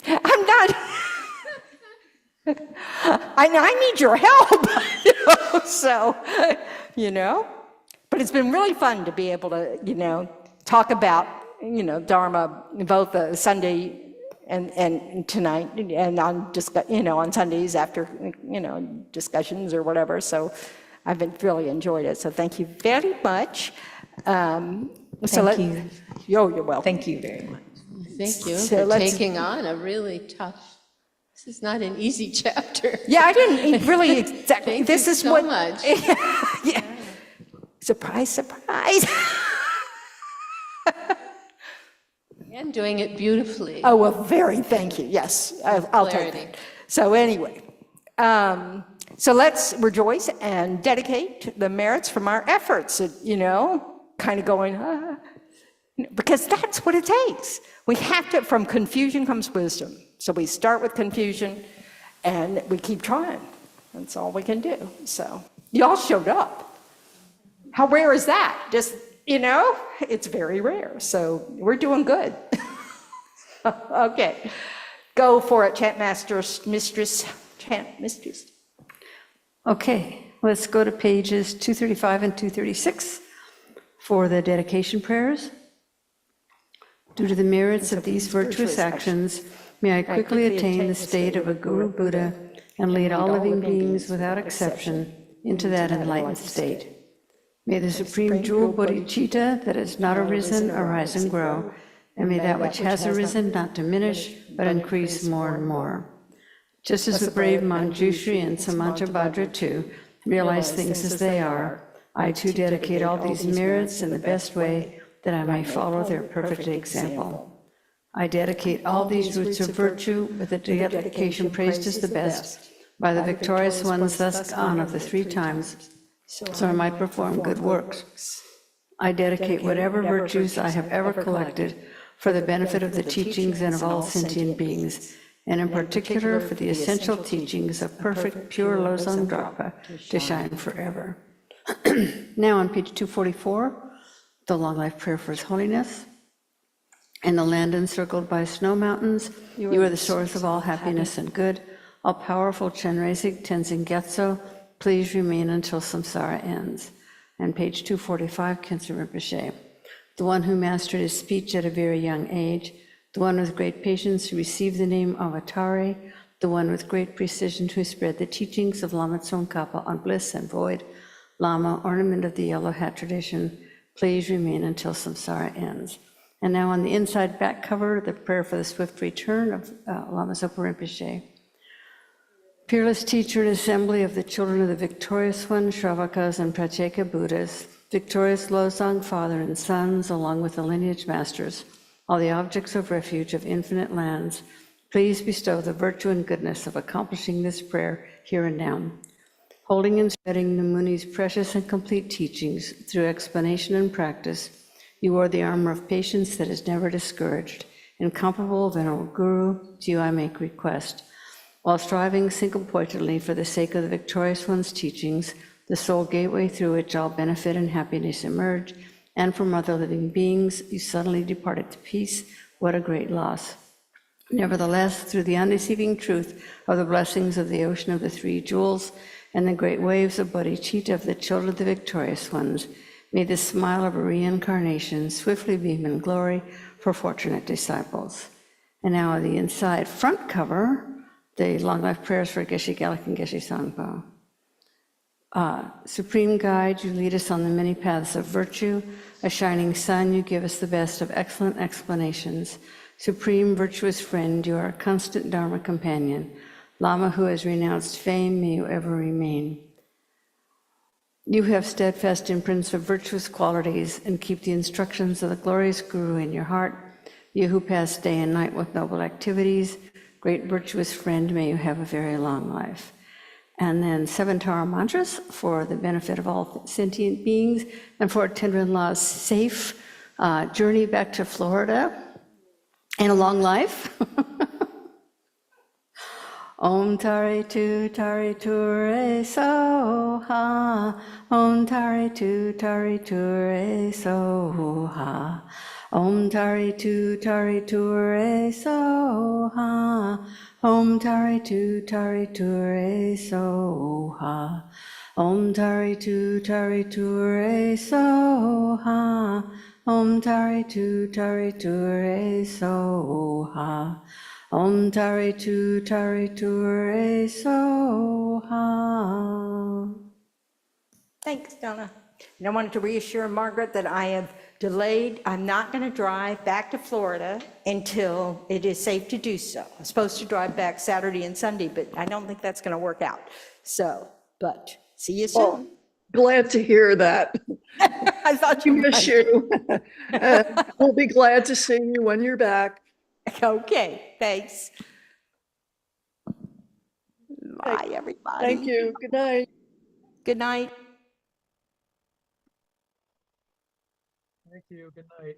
I'm not. I need your help, so, but it's been really fun to be able to, talk about, Dharma, both Sunday and tonight, and on Sundays after, discussions or whatever, so I've really enjoyed it, so thank you very much. Thank you. You're welcome. Thank you very much. Thank you So for let's- taking on a really tough, this is not an easy chapter. Yeah, I didn't really exactly, Thank this you is so what. much. Yeah. Surprise, surprise. And doing it beautifully. Oh, well, thank you, yes, I'll take Clarity. that. So anyway, so let's rejoice and dedicate the merits from our efforts, kind of going, because that's what it takes. We have to, from confusion comes wisdom. So we start with confusion and we keep trying. That's all we can do. So y'all showed up. How rare is that? Just, it's very rare. So we're doing good. Okay. Go for it, chant mistress, chant mistress. Okay, let's go to pages 235 and 236 for the dedication prayers. Due to the merits of these virtuous actions, may I quickly attain the state of a Guru Buddha and lead all living beings without exception into that enlightened state. May the supreme jewel bodhicitta that has not arisen arise and grow, and may that which has arisen not diminish, but increase more and more. Just as the brave Manjushri and Samantabhadra too realize things as they are, I too dedicate all these merits in the best way that I may follow their perfect example. I dedicate all these roots of virtue with the dedication praised as the best by the victorious ones thus gone of the 3 times, so I might perform good works. I dedicate whatever virtues I have ever collected for the benefit of the teachings and of all sentient beings, and in particular for the essential teachings of perfect pure Losang Drakpa to shine forever. Now on page 244, the long life prayer for His Holiness. In the land encircled by snow mountains, you are the source of all happiness and good. All powerful Chenrezig Tenzin Gyatso, please remain until samsara ends. And page 245, Khyentse Rinpoche. The one who mastered his speech at a very young age, the one with great patience who received the name Avatari, the one with great precision who spread the teachings of Lama Tsongkhapa on bliss and void, Lama, ornament of the yellow hat tradition, please remain until samsara ends. And now on the inside back cover, the prayer for the swift return of Lama Zopa Rinpoche. Peerless teacher and assembly of the children of the victorious one, Shravakas and Pratyeka Buddhas, victorious Losang father and sons, along with the lineage masters, all the objects of refuge of infinite lands, please bestow the virtue and goodness of accomplishing this prayer here and now. Holding and spreading the Muni's precious and complete teachings through explanation and practice, you are the armor of patience that is never discouraged. Incomparable Venerable Guru, to you I make request. While striving single-pointedly for the sake of the victorious one's teachings, the sole gateway through which all benefit and happiness emerge, and from other living beings, you suddenly departed to peace. What a great loss. Nevertheless, through the undeceiving truth of the blessings of the ocean of the 3 jewels and the great waves of bodhicitta of the children of the victorious ones, may the smile of a reincarnation swiftly beam in glory for fortunate disciples. And now on the inside front cover, the long life prayers for Geshe Gelek and Geshe Sangpo. Supreme Guide, you lead us on the many paths of virtue. A shining sun, you give us the best of excellent explanations. Supreme virtuous friend, you are a constant Dharma companion. Lama who has renounced fame, may you ever remain. You have steadfast imprints of virtuous qualities and keep the instructions of the glorious Guru in your heart. You who pass day and night with noble activities, great virtuous friend, may you have a very long life. And then 7 Tara mantras for the benefit of all sentient beings and for Tendron Law's safe journey back to Florida and a long life. Om Tare Tu Re So Ha. Om Tare Tu Re So Ha. Om tari tu re so ha. Om tari tu re so ha. Om tari tu re so ha. Om tari tu re so ha. Om tari tu re so ha. Thanks, Donna. And I wanted to reassure Margaret that I have delayed, I'm not going to drive back to Florida until it is safe to do so. I'm supposed to drive back Saturday and Sunday, but I don't think that's going to work out. So, but see you Well, soon. glad to hear that. I thought We you miss might. you. We'll be glad to see you when you're back. Okay, thanks. Bye, everybody. Thank you. Good night. Good night. Thank you. Good night.